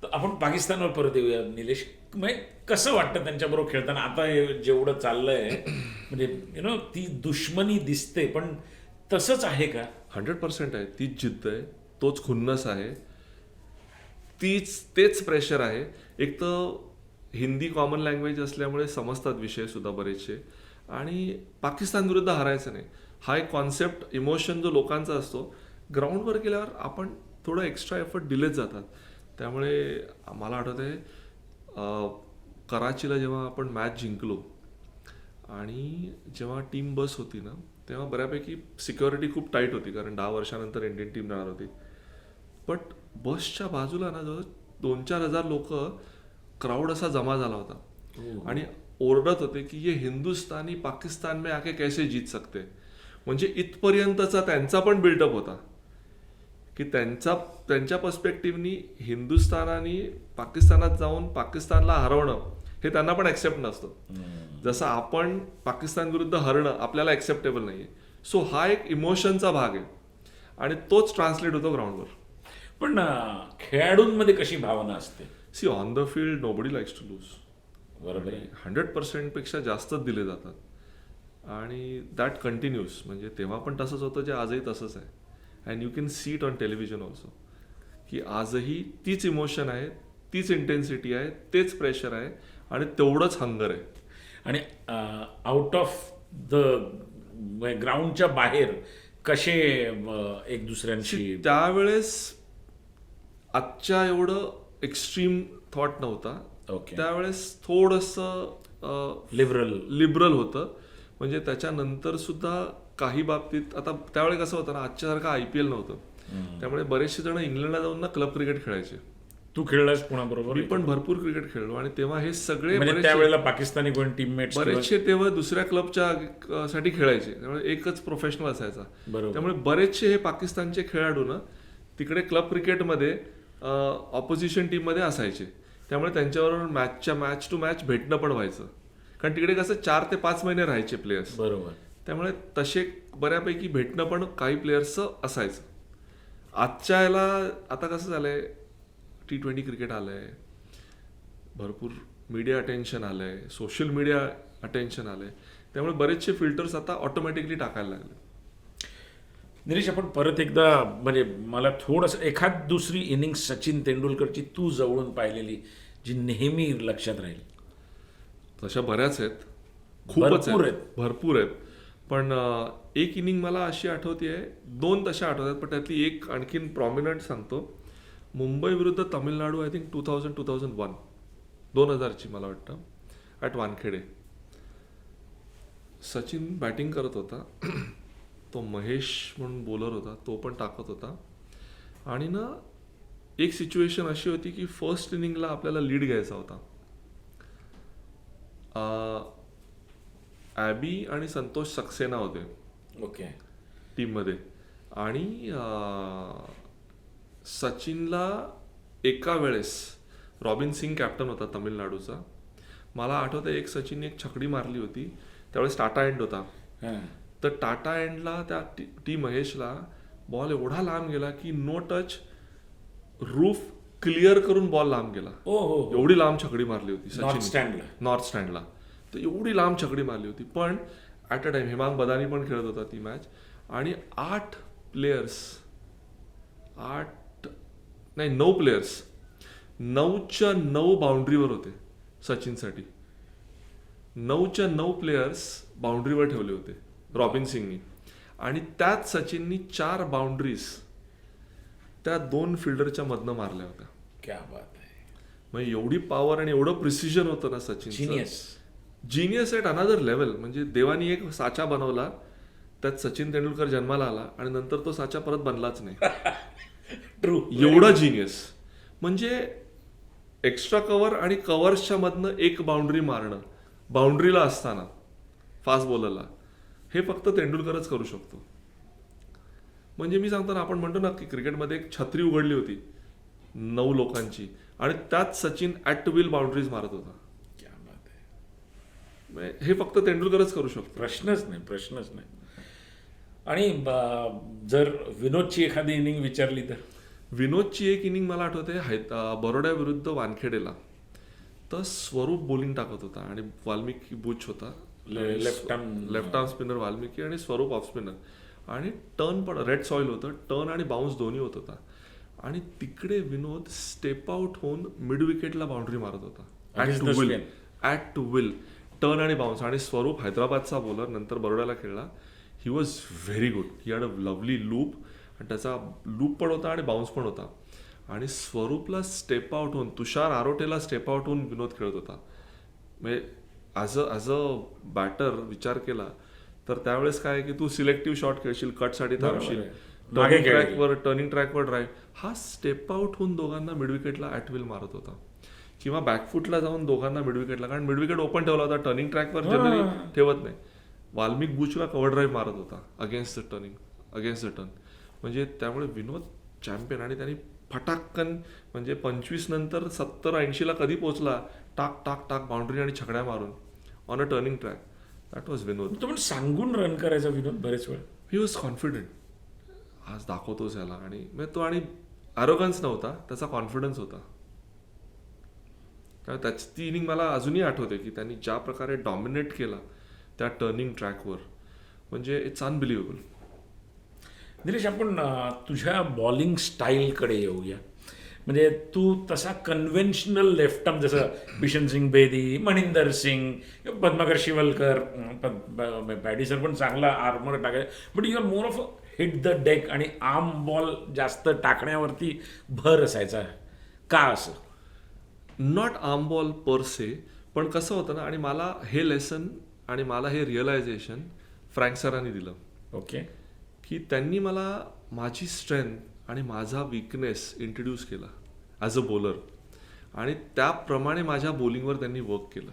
तर आपण पाकिस्तानवर परत येऊया निलेश. म्हणजे कसं वाटतं त्यांच्याबरोबर खेळताना आता जेवढं चाललंय, म्हणजे ती दुश्मनी दिसते पण तसंच आहे का? 100% आहे. तीच जिद्द आहे, तोच खुन्नस आहे, तेच प्रेशर आहे. एक तर हिंदी कॉमन लँग्वेज असल्यामुळे समजतात विषय सुद्धा बरेचसे. आणि पाकिस्तान विरुद्ध हारायचं नाही हा एक कॉन्सेप्ट, इमोशन जो लोकांचा असतो, ग्राउंडवर गेल्यावर आपण थोडं एक्स्ट्रा एफर्ट दिलेच जातात. त्यामुळे मला आठवत आहे कराचीला जेव्हा आपण मॅच जिंकलो आणि जेव्हा टीम बस होती ना, तेव्हा बऱ्यापैकी सिक्युरिटी खूप टाईट होती कारण 10 वर्षानंतर इंडियन टीम राहणार होती. बट बसच्या बाजूला ना जवळ 2-4 हजार लोक क्राऊड असा जमा झाला होता आणि ओरडत होते की ये हिंदुस्तानी पाकिस्तान में आके कैसे जीत सकते. म्हणजे इथपर्यंतचा त्यांचा पण बिल्डअप होता की त्यांच्या पर्स्पेक्टिव्हनी हिंदुस्थानाने पाकिस्तानात जाऊन पाकिस्तानला हरवणं हे त्यांना पण ऍक्सेप्ट नसतं. जसं आपण पाकिस्तान विरुद्ध हरणं आपल्याला ऍक्सेप्टेबल नाहीये. सो हा एक इमोशनचा भाग आहे आणि तोच ट्रान्सलेट होतो ग्राउंडवर. पण खेळाडूंमध्ये कशी भावना असते? See on the field nobody likes to lose. बरोबर आहे. 100% पेक्षा जास्तच दिले जातात आणि दॅट कंटिन्यूस. म्हणजे तेव्हा पण तसंच होतं, जे आजही तसंच आहे. And you can see it on television also की आजही तीच इमोशन आहे, तीच इंटेन्सिटी आहे, तेच प्रेशर आहे आणि तेवढंच हंगर आहे. आणि आउट ऑफ द ग्राउंडच्या बाहेर कसे एक दुसऱ्यांशी? त्यावेळेस आजच्या एवढं एक्स्ट्रीम थॉट नव्हता. त्यावेळेस थोडंसं लिबरल होतं. म्हणजे त्याच्यानंतर सुद्धा काही बाबतीत, आता त्यावेळी कसं होतं ना, आजच्यासारखं IPL नव्हतं. त्यामुळे बरेचसे जण इंग्लंडला जाऊन ना क्लब क्रिकेट खेळायचे. तू खेळलास पुण्याबरोबर? मी पण भरपूर क्रिकेट खेळलो आणि तेव्हा हे सगळे त्यावेळेला पाकिस्तानी कोण टीममेट्स बरेचसे तेव्हा दुसऱ्या क्लबच्या साठी खेळायचे. त्यामुळे एकच प्रोफेशनल असायचा. त्यामुळे बरेचसे हे पाकिस्तानचे खेळाडू ना तिकडे क्लब क्रिकेटमध्ये ऑपोजिशन टीममध्ये असायचे. त्यामुळे त्यांच्याबरोबर मॅच टू मॅच भेटणं पण व्हायचं. कारण तिकडे कसं 4 ते 5 महिने राहायचे प्लेयर्स. बरोबर. त्यामुळे तसे बऱ्यापैकी भेटणं पण काही प्लेयर्सचं असायचं. आजच्या याला आता कसं झालंय, T20 क्रिकेट आलंय, भरपूर मीडिया अटेन्शन आलंय, सोशल मीडिया अटेन्शन आलंय. त्यामुळे बरेचसे फिल्टर्स आता ऑटोमॅटिकली टाकायला लागले. निलेश, आपण परत एकदा म्हणजे मला थोडंसं एखाद दुसरी इनिंग सचिन तेंडुलकरची तू जवळून पाहिलेली जी नेहमी लक्षात राहील? तशा बऱ्याच आहेत, खूपच आहेत, भरपूर आहेत. पण एक इनिंग मला अशी आठवते, 2 तशा आठवतात, पण त्यातली एक आणखीन प्रॉमिनंट सांगतो. मुंबई विरुद्ध तमिळनाडू, आय थिंक 2001 2000ची मला वाटतं, ॲट वानखेडे. सचिन बॅटिंग करत होता, तो महेश म्हणून बॉलर होता, तो पण टाकत होता. आणि ना एक सिच्युएशन अशी होती की फर्स्ट इनिंगला आपल्याला लीड घ्यायचा होता ॲबी आणि संतोष सक्सेना होते ओके. टीममध्ये आणि सचिनला एका वेळेस रॉबिन सिंग कॅप्टन होता तामिळनाडूचा. मला आठवतं एक सचिनने एक छकडी मारली होती, त्यावेळेस टाटा एंड होता. तर टाटा एंडला त्या टी महेशला बॉल एवढा लांब गेला की नो टच रूफ क्लिअर करून बॉल लांब गेला. एवढी लांब छकडी मारली होती सचिन नॉर्थ स्टँडला. तर एवढी लांब छकडी मारली होती. पण ॲट अ टाइम हेमांग बदानी पण खेळत होता ती मॅच आणि 9 प्लेयर्स 9च्या 9 बाउंड्रीवर होते सचिनसाठी. 9च्या 9 प्लेयर्स बाउंड्रीवर ठेवले होते रॉबिन सिंगनी आणि त्यात सचिननी 4 बाउंड्रीज त्या 2 फिल्डरच्या मधनं मारल्या होत्या. क्या बात आहे. म्हणजे एवढी पॉवर आणि एवढं प्रिसिजन होतं ना Sachin. Genius at another level. म्हणजे देवानी एक साचा बनवला, त्यात सचिन तेंडुलकर जन्माला आला आणि नंतर तो साचा परत बनलाच नाही. ट्रू. एवढा जिनियस. म्हणजे एक्स्ट्रा कव्हर आणि कव्हर्सच्या मधनं एक बाउंड्री मारणं बाउंड्रीला असताना फास्ट बॉलरला, हे फक्त तेंडुलकरच करू शकतो. म्हणजे मी सांगतो ना, आपण म्हणतो ना की क्रिकेटमध्ये एक छत्री उघडली होती 9 लोकांची आणि त्यात सचिन ॲट विल बाउंड्रीज मारत होता. क्या बात आहे. म्हणजे हे फक्त तेंडुलकरच करू शकतो. प्रश्नच नाही. आणि जर विनोदची एखादी इनिंग विचारली तर विनोदची एक इनिंग मला आठवते बरोडा विरुद्ध वानखेडेला. तर स्वरूप बॉलिंग टाकत होता आणि वाल्मिकी बुच होता लेफ्ट आर्म स्पिनर वाल्मिकी आणि स्वरूप ऑफ स्पिनर आणि टर्न पण रेड सॉइल होतं. टर्न आणि बाउन्स दोन्ही होत होता आणि तिकडे विनोद स्टेप आउट होऊन मिड विकेटला बाउंड्री मारत होता ॲट टू विल टर्न आणि बाउन्स. आणि स्वरूप हैदराबादचा बॉलर, नंतर बरोड्याला खेळला. He was very good. He had a lovely loop आणि त्याचा लूप पण होता आणि बाउन्स पण होता. आणि स्वरूपला स्टेप आउट होऊन, तुषार आरोटेला स्टेप आउट होऊन विनोद खेळत होता. म्हणजे ॲज अ बॅटर विचार केला तर त्यावेळेस काय की तू सिलेक्टिव्ह शॉट खेळशील, कटसाठी थांबशील, टर्निंग ट्रॅकवर ड्राईव्ह. हा स्टेप आउट होऊन दोघांना मिड विकेटला ॲट विल मारत होता किंवा बॅकफुटला जाऊन दोघांना मिड विकेटला, कारण मिड विकेट ओपन ठेवला होता, टर्निंग ट्रॅकवर जनरली ठेवत नाही. वाल्मिक बुचला कव्हर ड्राईव्ह मारत होता अगेन्स्ट द टर्न. म्हणजे त्यामुळे विनोद चॅम्पियन. आणि त्यांनी फटाक्कन म्हणजे 25 नंतर 70-80ला कधी पोहोचला, टाक टाक टाक बाउंड्री आणि छकड्या मारून on a turning track. That was Vinod. तो पण सांगून रन करायचा विनोद बरेच वेळ. He was confident. आज दाखवतोच याला. आणि तो आणि ॲरोगन्स नव्हता, त्याचा कॉन्फिडन्स होता. त्याची ती इनिंग मला अजूनही आठवते की त्यांनी ज्या प्रकारे डॉमिनेट केला त्या टर्निंग ट्रॅकवर, म्हणजे इट्स अनबिलिव्हेबल. निलेश, आपण तुझ्या बॉलिंग स्टाईलकडे येऊया. म्हणजे तू तसा कन्व्हेन्शनल लेफ्ट आर्म, जसं बिशन सिंग बेदी, मनिंदर सिंग, पद्माकर शिवलकर, पॅडी सर पण चांगला आर्मर टाकाय, but you are more of hit the deck आणि आर्म बॉल जास्त टाकण्यावरती भर असायचा. का असं? नॉट आर्म बॉल पर से, पण कसं होतं ना, आणि मला हे लेसन आणि मला हे रिअलायझेशन फ्रँक सरांनी दिलं. ओके. की त्यांनी मला माझी स्ट्रेंथ आणि माझा वीकनेस इंट्रोड्यूस केला ॲज अ बॉलर आणि त्याप्रमाणे माझ्या बॉलिंगवर त्यांनी वर्क केलं.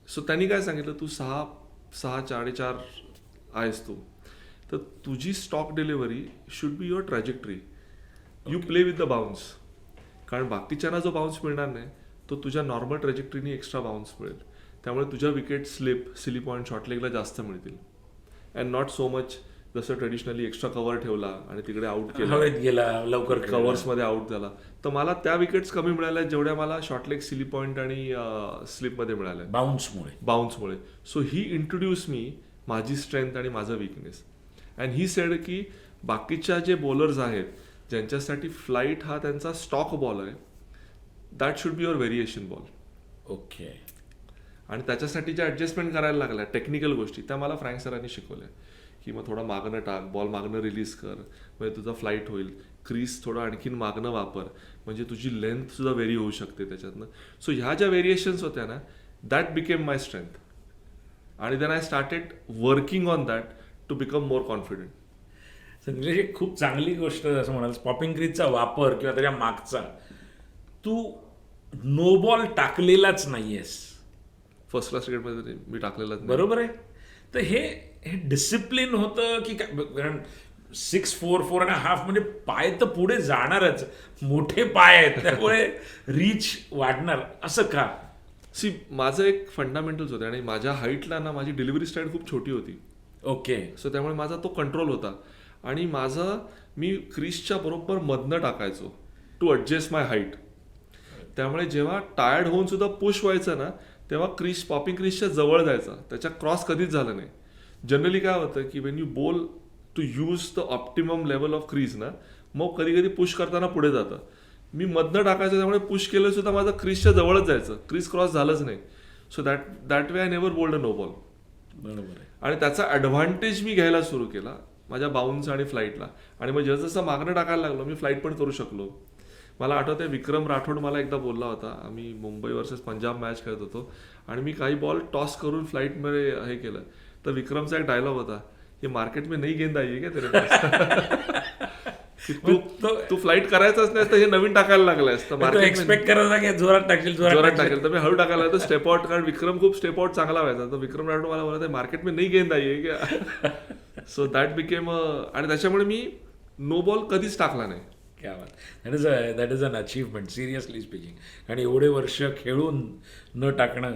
सो त्यांनी काय सांगितलं, तू 6.4 आहेस तू, तर तुझी stock delivery should be your trajectory. You play with the bounce. कारण बाकीच्यांना जो बाउन्स मिळणार नाही तो तुझ्या नॉर्मल ट्रॅजेक्टरीने एक्स्ट्रा बाउन्स मिळेल. त्यामुळे तुझ्या विकेट सिली पॉईंट, शॉर्ट लेगला जास्त मिळतील. अँड नॉट सो मच जसं ट्रेडिशनली एक्स्ट्रा कव्हर ठेवला आणि तिकडे आउट गेला, लवकर कव्हर्समध्ये आउट झाला. तर मला त्या विकेट्स कमी मिळाल्या जेवढ्या मला शॉर्ट लेग, सिली पॉईंट आणि स्लिपमध्ये मिळाल्या बाउन्समुळे. सो ही इंट्रोड्यूस मी माझी स्ट्रेंथ आणि माझं विकनेस. अँड ही सेड की बाकीच्या जे बॉलर्स आहेत ज्यांच्यासाठी फ्लाईट हा त्यांचा स्टॉक बॉल आहे, that should be your variation ball. Okay. आणि त्याच्यासाठी ज्या ॲडजस्टमेंट करायला लागल्या टेक्निकल गोष्टी, त्या मला फ्रँक सरांनी शिकवल्या. की मग थोडा मागणं टाक, बॉल मागणं रिलीज कर, म्हणजे तुझा फ्लाईट होईल. क्रीज थोडं आणखीन मागणं वापर, म्हणजे तुझी लेंथ सुद्धा व्हेरी होऊ शकते त्याच्यातनं. सो ह्या ज्या व्हेरिएशन्स होत्या ना, दॅट बिकेम माय स्ट्रेंथ. आणि then I started working on that to become more confident. म्हणजे खूप चांगली गोष्ट असं म्हणाल, पॉपिंग क्रीजचा वापर किंवा त्याच्या मागचा, तू नो बॉल टाकलेलाच नाहीयेस फर्स्ट क्लास क्रिकेटमध्ये मी टाकलेलाच नाही. बरोबर आहे. तर हे डिसिप्लिन होतं की काय, कारण 6'4", 4.5" म्हणजे पाय तर पुढे जाणारच, मोठे पाय आहेत, त्यामुळे रीच वाढणार, असं का? माझं एक फंडामेंटल्स होते आणि माझ्या हाईटला ना माझी डिलिव्हरी स्टाईल खूप छोटी होती. ओके. सो त्यामुळे माझा तो कंट्रोल होता आणि मी क्रिसच्या बरोबर मधनं टाकायचो टू ॲडजस्ट माय हाईट. त्यामुळे जेव्हा टायर्ड होऊन सुद्धा पुश व्हायचं ना, तेव्हा पॉपिंग क्रिसच्या जवळ जायचा, त्याच्या क्रॉस कधीच झालं नाही. जनरली काय होतं की when you bowl to use the optimum level of crease ना, मग कधी कधी पुश करताना पुढे जातं. मी मधनं टाकायचं, त्यामुळे पुश केलं सुद्धा माझं क्रिसच्या जवळच जायचं, क्रिस क्रॉस झालंच नाही. So that way I never bowled a no ball. बरोबर आहे. आणि त्याचा ॲडव्हान्टेज मी घ्यायला सुरू केला माझ्या बाउन्स आणि फ्लाईटला. आणि मग जसं मागणं टाकायला लागलो, मी फ्लाईट पण करू शकलो. मला आठवतं आहे विक्रम राठोड मला एकदा बोलला होता, आम्ही मुंबई वर्सेस पंजाब मॅच खेळत होतो आणि मी काही बॉल टॉस करून फ्लाईटमध्ये हे केलं, तर विक्रमचा एक डायलॉग होता, हे मार्केट में नई गेंद आई आहे का तेरे पास? तू फ्लाईट करायचाच नाही तर हे नवीन टाकायला लागलायस, तर मार्केट एक्सपेक्ट करायचा की जोरात टाकेल. तर मी हळू टाकायला लागतो स्टेप आउट, कारण विक्रम खूप स्टेप आउट चांगला व्हायचा. तर विक्रम राठोड मला बोलत मार्केट में नई गेंद आई आहे का? सो दॅट बिकेम आणि त्याच्यामुळे मी नो बॉल कधीच टाकला नाही. क्या बात. That is an achievement, seriously speaking. आणि एवढे वर्ष खेळून न टाकणं.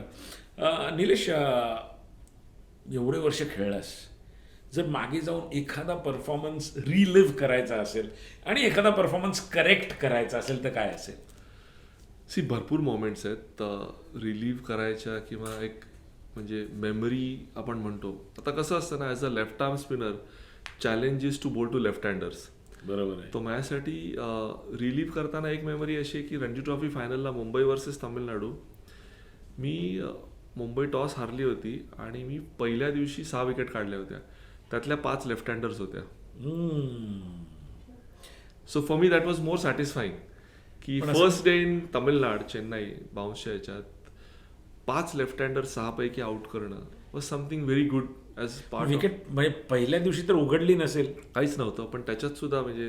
निलेश, एवढे वर्ष खेळलास, जर मागे जाऊन एखादा परफॉर्मन्स रिलिव्ह करायचा असेल आणि एखादा परफॉर्मन्स करेक्ट करायचा असेल तर काय असेल? भरपूर मोमेंट्स आहेत रिलीव्ह करायच्या, किंवा एक म्हणजे मेमरी आपण म्हणतो. आता कसं असतं ना, as a left arm spinner challenge is to bowl to left handers. बरोबर आहे. तो माझ्यासाठी रिलीव्ह करताना एक मेमरी अशी आहे की रणजी ट्रॉफी फायनलला मुंबई वर्सेस तामिळनाडू, मी मुंबई टॉस हारली होती आणि मी पहिल्या दिवशी 6 विकेट काढल्या होत्या, त्यातल्या 5 लेफ्ट हँडर्स होत्या. So for me that was more satisfying की first day in Tamil Nadu, Chennai बाउन्सच्या याच्यात 5 लेफ्ट हँडर 6 पैकी आउट करणं was something very good as part. Wicket म्हणजे पहिल्या दिवशी तर उघडली नसेल, काहीच नव्हतं, पण त्याच्यात सुद्धा म्हणजे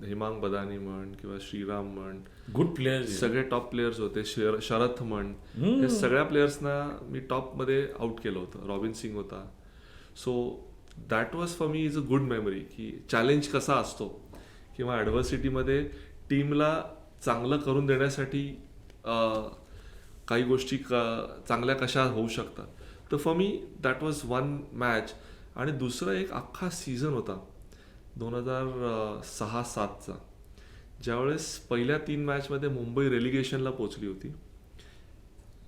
हेमांग बदानी म्हण किंवा श्रीराम म्हण, गुड प्लेयर्स, सगळे टॉप प्लेयर्स होते. शरथ म्हण, हे सगळ्या प्लेयर्सना मी टॉपमध्ये आउट केलं होतं. रॉबिन सिंग होता. So that was for me is a good memory की चॅलेंज कसा असतो किंवा ॲडव्हर्सिटीमध्ये टीमला चांगलं करून देण्यासाठी काही गोष्टी चांगल्या कशा होऊ शकतात. तर for me that was one match. आणि दुसरा एक अख्खा सीझन होता 2006-07चा, ज्यावेळेस पहिल्या 3 मॅचमध्ये मुंबई रेलिगेशनला पोहोचली होती.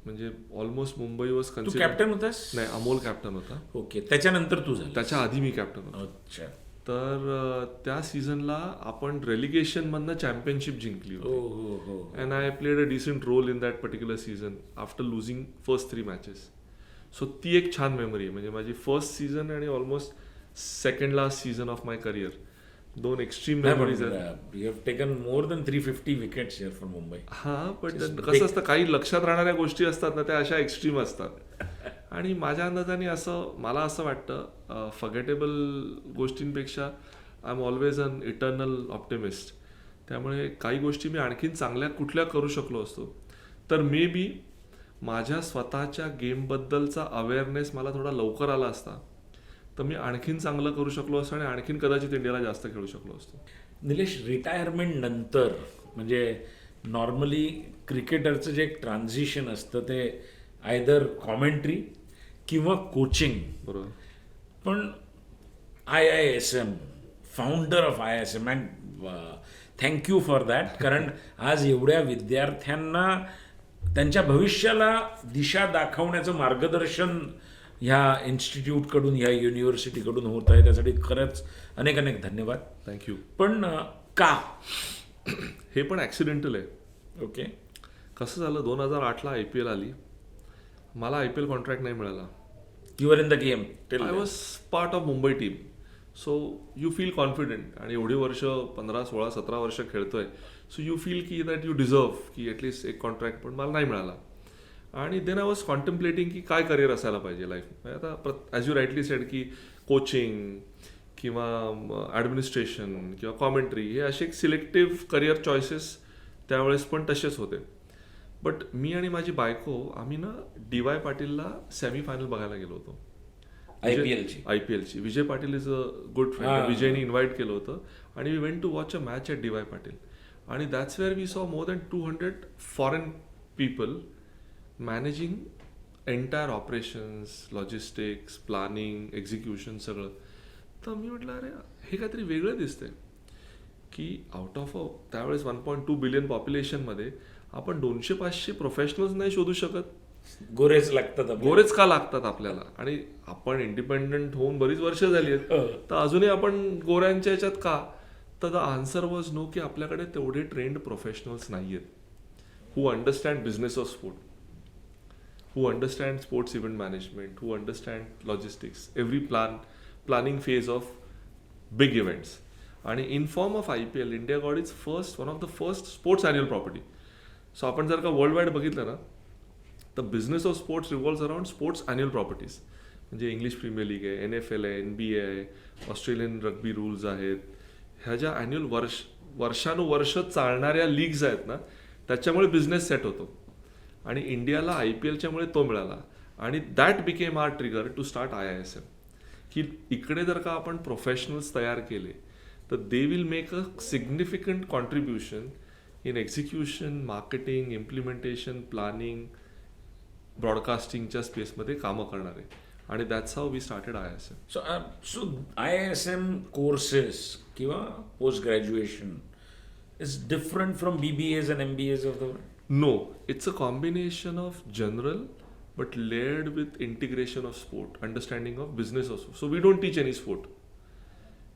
म्हणजे almost Mumbai was to consider. Captain होतास? नाही, अमोल कॅप्टन होता. ओके. त्याच्यानंतर तू झाला? त्याच्या आधी मी कॅप्टन होतो. अच्छा. तर त्या सीझनला आपण रेलिगेशन मधनं चॅम्पियनशिप जिंकली होती. And I played a decent role in that particular season after losing first 3 matches. So ती एक छान मेमरी आहे. म्हणजे माझी फर्स्ट सीझन आणि almost second last season of my career, 2 extreme memories आहेत. You have taken more than 350 wickets here from Mumbai. हां, पण कसं असतं, काही लक्षात राहणाऱ्या गोष्टी असतात ना, त्या अशा एक्स्ट्रीम असतात. आणि माझ्या अंदाजाने मला असं वाटतं, फॉरगेटेबल गोष्टींपेक्षा I am always an eternal optimist. त्यामुळे काही गोष्टी मी आणखीन चांगल्या कुठल्या करू शकलो असतो, तर मे बी माझ्या स्वतःच्या गेमबद्दलचा अवेअरनेस मला थोडा लवकर आला असता, तर मी आणखीन चांगलं करू शकलो असतो आणि आणखीन कदाचित इंडियाला जास्त खेळू शकलो असतो. निलेश, रिटायरमेंट नंतर म्हणजे नॉर्मली क्रिकेटरचं जे एक ट्रान्झिशन असतं ते आयदर कॉमेंट्री किंवा कोचिंग. बरोबर. पण IISM, founder of IISM, and thank you for that. कारण आज एवढ्या विद्यार्थ्यांना त्यांच्या भविष्याला दिशा दाखवण्याचं मार्गदर्शन ह्या इन्स्टिट्यूटकडून, ह्या युनिव्हर्सिटीकडून होत आहे, त्यासाठी खरंच अनेक अनेक धन्यवाद. थँक्यू. पण का? हे पण ॲक्सिडेंटल आहे. ओके. कसं झालं, 2008ला IPL आली, मला IPL कॉन्ट्रॅक्ट नाही मिळाला. You are in the game. I was part of Mumbai team. So you feel confident, आणि एवढी वर्ष 15, 16, 17 वर्ष खेळतोय. सो यू फील की दॅट यू डिझर्व की ॲटलिस्ट एक कॉन्ट्रॅक्ट, पण मला नाही मिळाला. आणि देन आय वॉज कॉन्टेम्प्लेटिंग की काय करिअर असायला पाहिजे लाईफ. आता ॲज यू राईटली सेड की कोचिंग किंवा ॲडमिनिस्ट्रेशन किंवा कॉमेंट्री हे असे एक सिलेक्टिव्ह करिअर चॉईसेस त्यावेळेस पण तसेच होते. बट मी आणि माझी बायको आम्ही ना DY पाटीलला सेमीफायनल बघायला गेलो होतो. IPL ची. Vijay Patil is a good friend. विजयने इन्व्हाइट केलं होतं आणि we went to watch a match at DY Patil. आणि that's where we saw more than 200 foreign people managing entire operations, logistics, planning, execution सगळं. तर मी म्हटलं अरे हे काहीतरी वेगळं दिसतंय की आउट ऑफ त्यावेळेस 1.2 बिलियन पॉप्युलेशनमध्ये आपण 200-500 प्रोफेशनल्स नाही शोधू शकत. गोरेच लागतात आपल्याला. गोरेच का लागतात आपल्याला? आणि आपण इंडिपेंडंट होऊन बरीच वर्ष झाली आहेत, तर अजूनही आपण गोऱ्यांच्या याच्यात का? तर द आन्सर वॉज नो, की आपल्याकडे तेवढे ट्रेंड प्रोफेशनल्स नाही आहेत who understand business of sport, who understand sports event management, who understand logistics, every planning phase of big events. आणि in form of IPL, India got its one of the first sports annual property. So आपण जर का world wide बघितलं ना, तर business of sports revolves around sports annual properties. म्हणजे English premier league आहे, NFL आहे, NBA आहे, ऑस्ट्रेलियन रग्बी रूल्स आहेत. ह्या ज्या अॅन्युअल वर्षानुवर्ष चालणाऱ्या लीग्स आहेत ना, त्याच्यामुळे बिझनेस सेट होतो. आणि इंडियाला IPLच्यामुळे तो मिळाला. आणि that became our trigger to start IISM, की इकडे जर का आपण प्रोफेशनल्स तयार केले तर they will make a significant contribution in execution, marketing, implementation, planning, ब्रॉडकास्टिंगच्या स्पेसमध्ये कामं करणार आहे. आणि that's how we started IISM. So IISM courses किंवा post graduation is different from BBAs and MBAs of the world? No, it's a combination of general but layered with integration of sport, understanding of business of sport. So we don't teach any sport.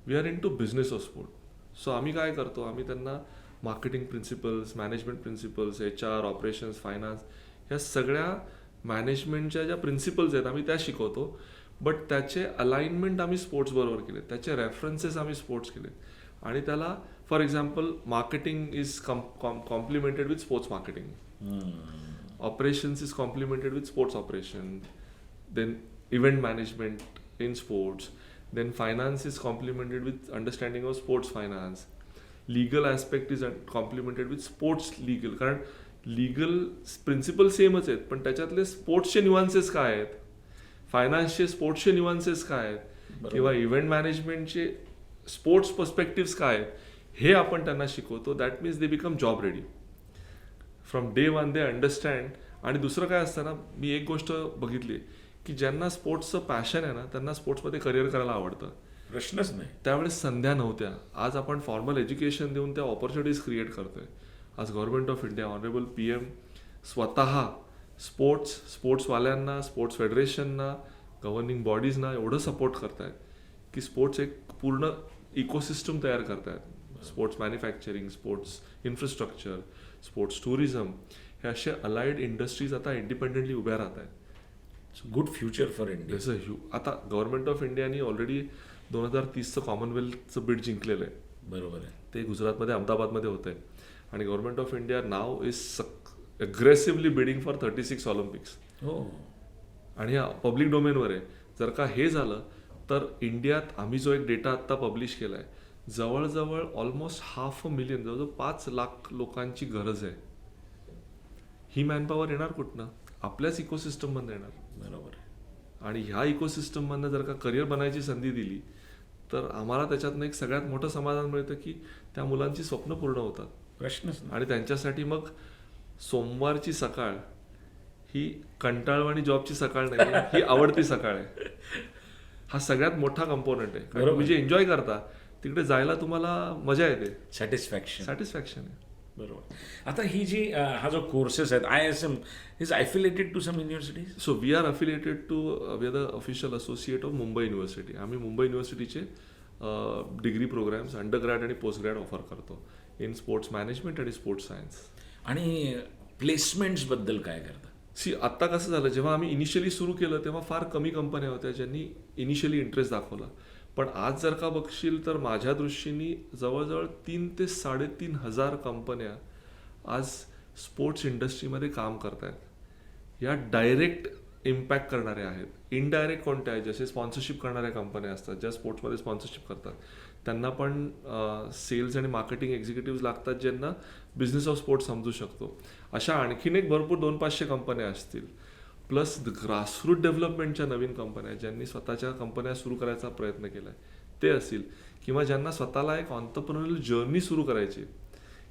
We are into business of sport. So आम्ही काय करतो, आम्ही त्यांना marketing principles, management principles, HR, operations, finance, ह्या सगळ्या मॅनेजमेंटच्या ज्या principles आहेत आम्ही त्या शिकवतो. बट त्याचे अलाइनमेंट आम्ही स्पोर्ट्सबरोबर केले, त्याचे रेफरन्सेस आम्ही स्पोर्ट्स केले. आणि त्याला for example marketing is complemented with sports marketing, operations is complemented with sports operation, then event management in sports, then finance is complemented with understanding of sports finance, legal aspect is complemented with sports legal. कारण legal principle सेमच आहेत, पण त्याच्यातले स्पोर्ट्सचे न्युआन्सेस काय आहेत, फायनान्सचे स्पोर्ट्सचे न्युआन्सेस काय आहेत, किंवा इव्हेंट मॅनेजमेंटचे स्पोर्ट्स पर्स्पेक्टिव्स काय आहेत, हे आपण त्यांना शिकवतो. That means they become job ready from day one. They understand. आणि दुसरं काय असतं ना, मी एक गोष्ट बघितली की ज्यांना स्पोर्ट्सचं पॅशन आहे ना, त्यांना स्पोर्ट्समध्ये करिअर करायला आवडतं. प्रश्नच नाही. त्यावेळेस संध्या नव्हत्या. आज आपण फॉर्मल एज्युकेशन देऊन त्या ऑपॉर्च्युनिटीज क्रिएट करतोय. आज government of India, honourable PM स्वतः स्पोर्ट्सवाल्यांना, स्पोर्ट्स फेडरेशनना, गव्हर्निंग बॉडीजना एवढं सपोर्ट करतायत की स्पोर्ट्स एक पूर्ण इकोसिस्टम तयार करतायत. Sports manufacturing, sports infrastructure, sports tourism, हे असे अलाइड इंडस्ट्रीज आता इंडिपेंडेंटली उभ्या राहत आहेत. Good future for India. जसं आता गव्हर्नमेंट ऑफ इंडियानी ऑलरेडी 2030चं कॉमनवेल्थचं बिड जिंकलेलं आहे. बरोबर आहे. ते गुजरातमध्ये, अहमदाबादमध्ये होतं आहे. आणि government of India now is aggressively bidding for 36 Olympics. हो. आणि हा पब्लिक डोमेनवर आहे. जर का हे झालं तर इंडियात आम्ही जो एक डेटा आत्ता पब्लिश केला आहे, जवळजवळ ऑलमोस्ट 500,000, जवळजवळ 5 लाख लोकांची गरज आहे. ही मॅनपॉवर येणार कुठनं? आपल्याच इकोसिस्टममधनं येणार. बरोबर आहे. आणि ह्या इकोसिस्टममधनं जर का करिअर बनायची संधी दिली तर आम्हाला त्याच्यातनं एक सगळ्यात मोठं समाधान मिळतं की त्या मुलांची स्वप्न पूर्ण होतात. प्रश्नच नाही. आणि त्यांच्यासाठी मग सोमवारची सकाळ ही कंटाळवाणी जॉबची सकाळ नाही, ही आवडती सकाळ आहे. हा सगळ्यात मोठा कंपोनंट आहे. कारण तुम्ही जे एन्जॉय करता तिकडे जायला तुम्हाला मजा येते, सॅटिस्फॅक्शन आहे. बरोबर. आता ही जी हा जो कोर्सेस आहेत, IISM is affiliated to some universities? So we are affiliated to, we are the official associate of Mumbai university. आम्ही मुंबई युनिव्हर्सिटीचे डिग्री प्रोग्राम्स, अंडरग्रॅड आणि पोस्टग्रॅड ऑफर करतो इन स्पोर्ट्स मॅनेजमेंट आणि स्पोर्ट्स सायन्स. आणि प्लेसमेंट्सबद्दल काय करता? आत्ता कसं झालं, जेव्हा आम्ही इनिशियली सुरू केलं तेव्हा फार कमी कंपन्या होत्या ज्यांनी इनिशियली इंटरेस्ट दाखवला. पण आज जर का बघशील तर माझ्या दृष्टीने जवळजवळ 3,000 ते 3,500 कंपन्या आज स्पोर्ट्स इंडस्ट्रीमध्ये काम करत आहेत. या डायरेक्ट इम्पॅक्ट करणाऱ्या आहेत. इनडायरेक्ट कोणत्या आहेत, जसे स्पॉन्सरशिप करणाऱ्या कंपन्या असतात ज्या स्पोर्ट्समध्ये स्पॉन्सरशिप करतात, त्यांना पण सेल्स आणि मार्केटिंग एक्झिक्युटिव्ह लागतात ज्यांना बिझनेस ऑफ स्पोर्ट्स समजू शकतो. अशा आणखीन एक भरपूर 200-500 कंपन्या असतील. प्लस ग्रासरूट डेव्हलपमेंटच्या नवीन कंपन्या ज्यांनी स्वतःच्या कंपन्या सुरू करायचा प्रयत्न केला आहे ते असतील, किंवा ज्यांना स्वतःला एक ऑन्टरप्रेन्योरियल जर्नी सुरू करायची,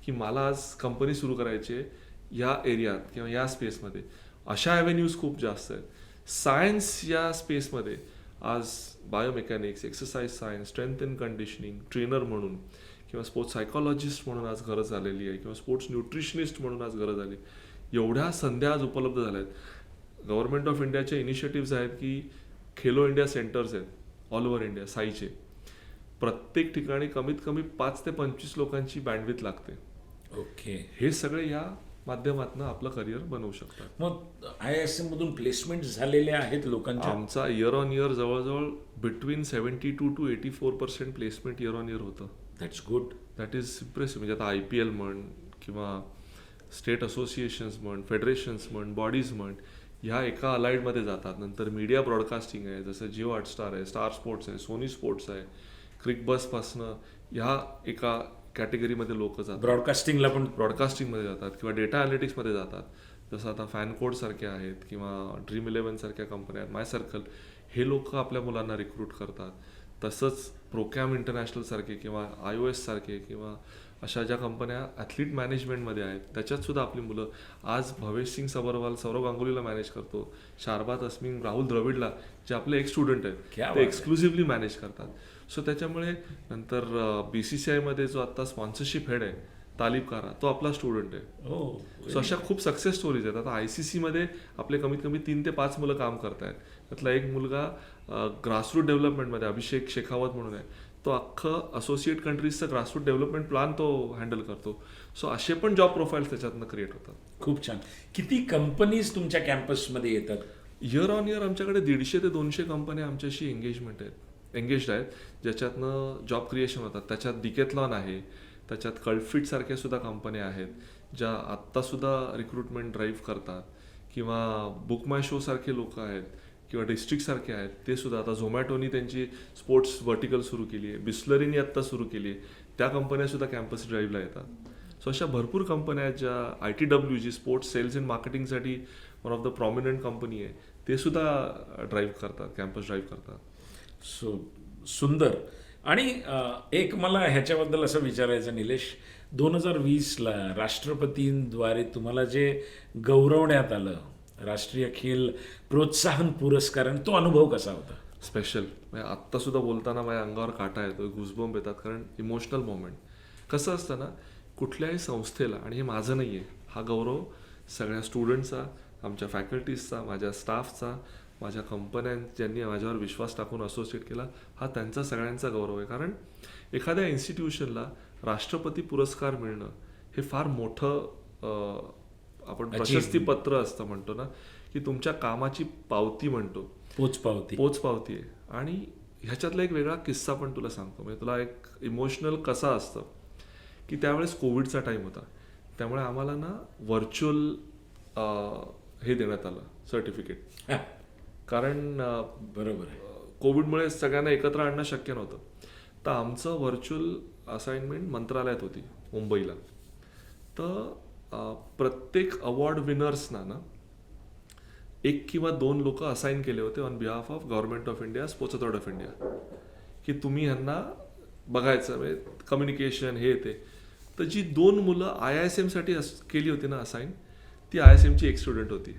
की मला आज कंपनी सुरू करायची आहे या एरियात किंवा या स्पेसमध्ये. अशा ॲव्हेन्यूज खूप जास्त आहेत. सायन्स या स्पेसमध्ये आज biomechanics, exercise science, strength and conditioning trainer म्हणून किंवा स्पोर्ट्स सायकॉलॉजिस्ट म्हणून आज गरज झालेली आहे, किंवा स्पोर्ट्स न्यूट्रिशनिस्ट म्हणून आज गरज आली. एवढ्या संध्या आज उपलब्ध झाल्या आहेत. गव्हर्नमेंट ऑफ इंडियाचे इनिशिएटिव्ज आहेत की खेलो इंडिया सेंटर्स आहेत ऑल ओव्हर इंडिया साईचे. प्रत्येक ठिकाणी कमीत कमी 5 ते 25 लोकांची बँडविथ लागते. ओके. हे सगळे या माध्यमातून आपलं करिअर बनवू शकतात. मग IISM मधून प्लेसमेंट झालेले आहेत लोकांच्या? आमचा इयर ऑन इयर जवळजवळ between 72 to 84% placement year on year होतं. That's good. That is impressive. म्हणजे आता IPL म्हण किंवा स्टेट असोसिएशन्स म्हण, फेडरेशन्स म्हण, बॉडीज म्हण, ह्या एका अलाइडमध्ये जातात. नंतर मीडिया ब्रॉडकास्टिंग आहे, जसं जिओ हॉटस्टार आहे, स्टार स्पोर्ट्स आहे, सोनी स्पोर्ट्स आहे, क्रिकबसपासनं ह्या एका कॅटेगरीमध्ये लोक जातात. ब्रॉडकास्टिंगला पण ब्रॉडकास्टिंगमध्ये जातात किंवा डेटा अनालिटिक्समध्ये जातात. जसं आता फॅन कोडसारखे आहेत किंवा Dream11 सारख्या कंपन्या आहेत, माय सर्कल, हे लोक आपल्या मुलांना रिक्रूट करतात. तसंच प्रोकॅम इंटरनॅशनल सारखे किंवा iOS सारखे किंवा अशा ज्या कंपन्या ॲथलीट मॅनेजमेंटमध्ये आहेत त्याच्यात सुद्धा आपली मुलं आज भवेश सिंग सबरवाल सौरव गांगुलीला मॅनेज करतो, शारबाज अस्मिन, राहुल द्रविडला जे आपले एक स्टुडंट आहेत ते एक्सक्लुझिव्हली मॅनेज करतात. सो त्याच्यामुळे नंतर BCCIमध्ये जो आता स्पॉन्सरशिप हेड आहे तालिब कारा, तो आपला स्टुडंट आहे. सो अशा खूप सक्सेस स्टोरीज आहेत. आता ICCमध्ये आपले कमीत कमी 3 ते 5 मुलं काम करत आहेत. त्यातला एक मुलगा ग्रासरूट डेव्हलपमेंटमध्ये अभिषेक शेखावत म्हणून आहे, तो अख्खं असोसिएट कंट्रीजचं ग्रासरूट डेव्हलपमेंट प्लॅन तो हँडल करतो. सो असे पण जॉब प्रोफाईल्स त्याच्यातनं क्रिएट होतात. खूप छान. किती कंपनीज तुमच्या कॅम्पसमध्ये येतात? इयर ऑन इयर आमच्याकडे 150 ते 200 कंपन्या आमच्याशी एंगेज्ड आहेत ज्याच्यातनं जॉब क्रिएशन होतात. त्याच्यात डिकेथलॉन आहे, त्याच्यात कल्टफिट सारख्या सुद्धा कंपन्या आहेत ज्या आत्तासुद्धा रिक्रुटमेंट ड्राईव्ह करतात, किंवा बुक माय शो सारखे लोक आहेत किंवा डिस्ट्रिक्ट सारखे आहेत ते सुद्धा. आता झोमॅटोनी त्यांची स्पोर्ट्स व्हर्टिकल सुरू केली आहे, बिस्लरीनी आत्ता सुरू केली आहे, त्या कंपन्यासुद्धा कॅम्पस ड्राईव्हला येतात. सो अशा भरपूर कंपन्या आहेत ज्या ITW जी स्पोर्ट्स सेल्स अँड मार्केटिंगसाठी one of the prominent company आहे ते सुद्धा ड्राईव्ह करतात, कॅम्पस ड्राईव्ह करतात. सो सुंदर. आणि एक मला ह्याच्याबद्दल असं विचारायचं निलेश, 2020ला राष्ट्रपतींद्वारे तुम्हाला जे गौरवण्यात आलं राष्ट्रीय खेल प्रोत्साहन पुरस्काराने, तो अनुभव कसा होता? स्पेशल. म्हणजे आत्तासुद्धा बोलताना माझ्या अंगावर काटा येतो, गुजबंप येतात, कारण इमोशनल मोमेंट. कसं असतं ना, कुठल्याही संस्थेला, आणि हे माझं नाही आहे, हा गौरव सगळ्या स्टुडंट्सचा, आमच्या फॅकल्टीजचा, माझ्या स्टाफचा, माझ्या कंपन्या ज्यांनी माझ्यावर विश्वास टाकून असोसिएट केला, हा त्यांचा सगळ्यांचा गौरव आहे. कारण एखाद्या इन्स्टिट्यूशनला राष्ट्रपती पुरस्कार मिळणं हे फार मोठं आपण प्रशस्तीपत्र असतं म्हणतो ना, की तुमच्या कामाची पावती म्हणतो, पोचपावती आहे. आणि ह्याच्यातला एक वेगळा किस्सा पण तुला सांगतो. म्हणजे तुला एक इमोशनल कसा असतं की त्यावेळेस कोविडचा टाईम होता, त्यामुळे आम्हाला ना व्हर्च्युअल हे देण्यात आलं सर्टिफिकेट. कारण बरोबर आहे, कोविडमुळे सगळ्यांना एकत्र आणणं शक्य नव्हतं. तर आमचं व्हर्च्युअल असाइनमेंट मंत्रालयात होती मुंबईला. तर प्रत्येक अवॉर्ड विनर्सना ना 1 किंवा 2 लोक असाइन केले होते on behalf of government of India, sports authority of India, की तुम्ही ह्यांना बघायचं, म्हणजे कम्युनिकेशन हे ते. तर जी 2 मुलं IISM साठी केली होती ना असाइन, ती IISMची एक स्टुडंट होती.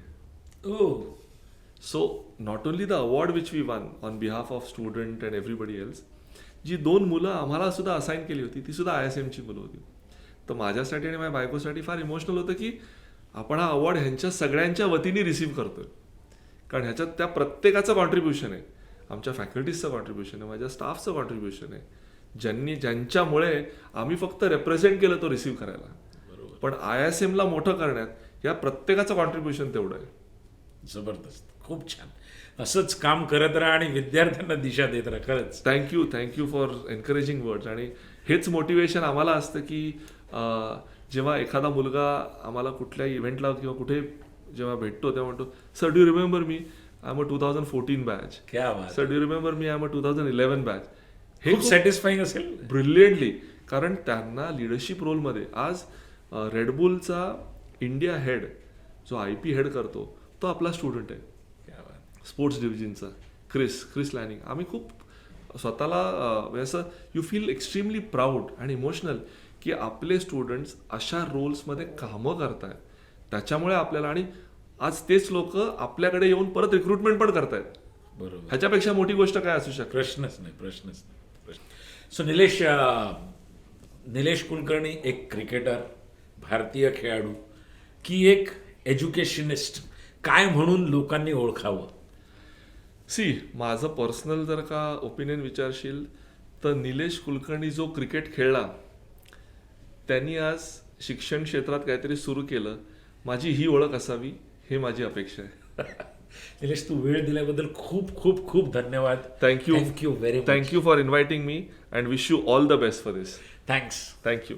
So not only the award which we won on behalf of student and everybody else, जी 2 मुलं आम्हाला सुद्धा असाइन केली होती ती सुद्धा IISMची मुलं होती. तर माझ्यासाठी आणि माझ्या बायकोसाठी फार इमोशनल होतं की आपण हा अवॉर्ड ह्यांच्या सगळ्यांच्या वतीने रिसीव्ह करतोय. कारण ह्याच्यात त्या प्रत्येकाचं कॉन्ट्रीब्युशन आहे, आमच्या फॅकल्टीजचं कॉन्ट्रीब्युशन आहे, माझ्या स्टाफचं कॉन्ट्रीब्युशन आहे, ज्यांच्यामुळे आम्ही फक्त रेप्रेझेंट केलं तो रिसीव्ह करायला. पण IISMला मोठं करण्यात या प्रत्येकाचं कॉन्ट्रीब्युशन तेवढं आहे. जबरदस्त, खूप छान. असंच काम करत राहा आणि विद्यार्थ्यांना दिशा देत राहा. खरंच थँक्यू फॉर एनकरेजिंग वर्ड्स. आणि हेच मोटिवेशन आम्हाला असतं की जेव्हा एखादा मुलगा आम्हाला कुठल्या इव्हेंटला किंवा कुठे जेव्हा भेटतो तेव्हा म्हणतो, sir do you remember me, I am a 2014 batch. क्या बात. Sir do you remember me, I am a 2011 batch. हे खूप सॅटिस्फाईंग असेल. ब्रिलियंटली, कारण त्यांना लिडरशिप रोलमध्ये आज रेडबुलचा इंडिया हेड जो IP हेड करतो तो आपला स्टुडंट आहे, क्या बात. स्पोर्ट्स डिव्हिजनचा क्रिस लॅनिंग. आम्ही खूप स्वतःला असं यू फील एक्स्ट्रीमली प्राऊड आणि इमोशनल की आपले स्टुडंट्स अशा रोल्समध्ये कामं करतायत. त्याच्यामुळे आपल्याला, आणि आज तेच लोक आपल्याकडे येऊन परत रिक्रुटमेंट पण करतायत. बरोबर, ह्याच्यापेक्षा मोठी गोष्ट काय असू शकते? प्रश्नच नाही. सो निलेश कुलकर्णी एक क्रिकेटर, भारतीय खेळाडू, की एक एज्युकेशनिस्ट, काय म्हणून लोकांनी ओळखावं? माझं पर्सनल जर का ओपिनियन विचारशील तर निलेश कुलकर्णी जो क्रिकेट खेळला त्यांनी आज शिक्षण क्षेत्रात काहीतरी सुरू केलं, माझी ही ओळख असावी हे माझी अपेक्षा आहे. निलेश, तू वेळ दिल्याबद्दल खूप खूप खूप धन्यवाद. Thank you thank you very much. Thank you for inviting me and wish you all the best for this. Thanks. Thank you.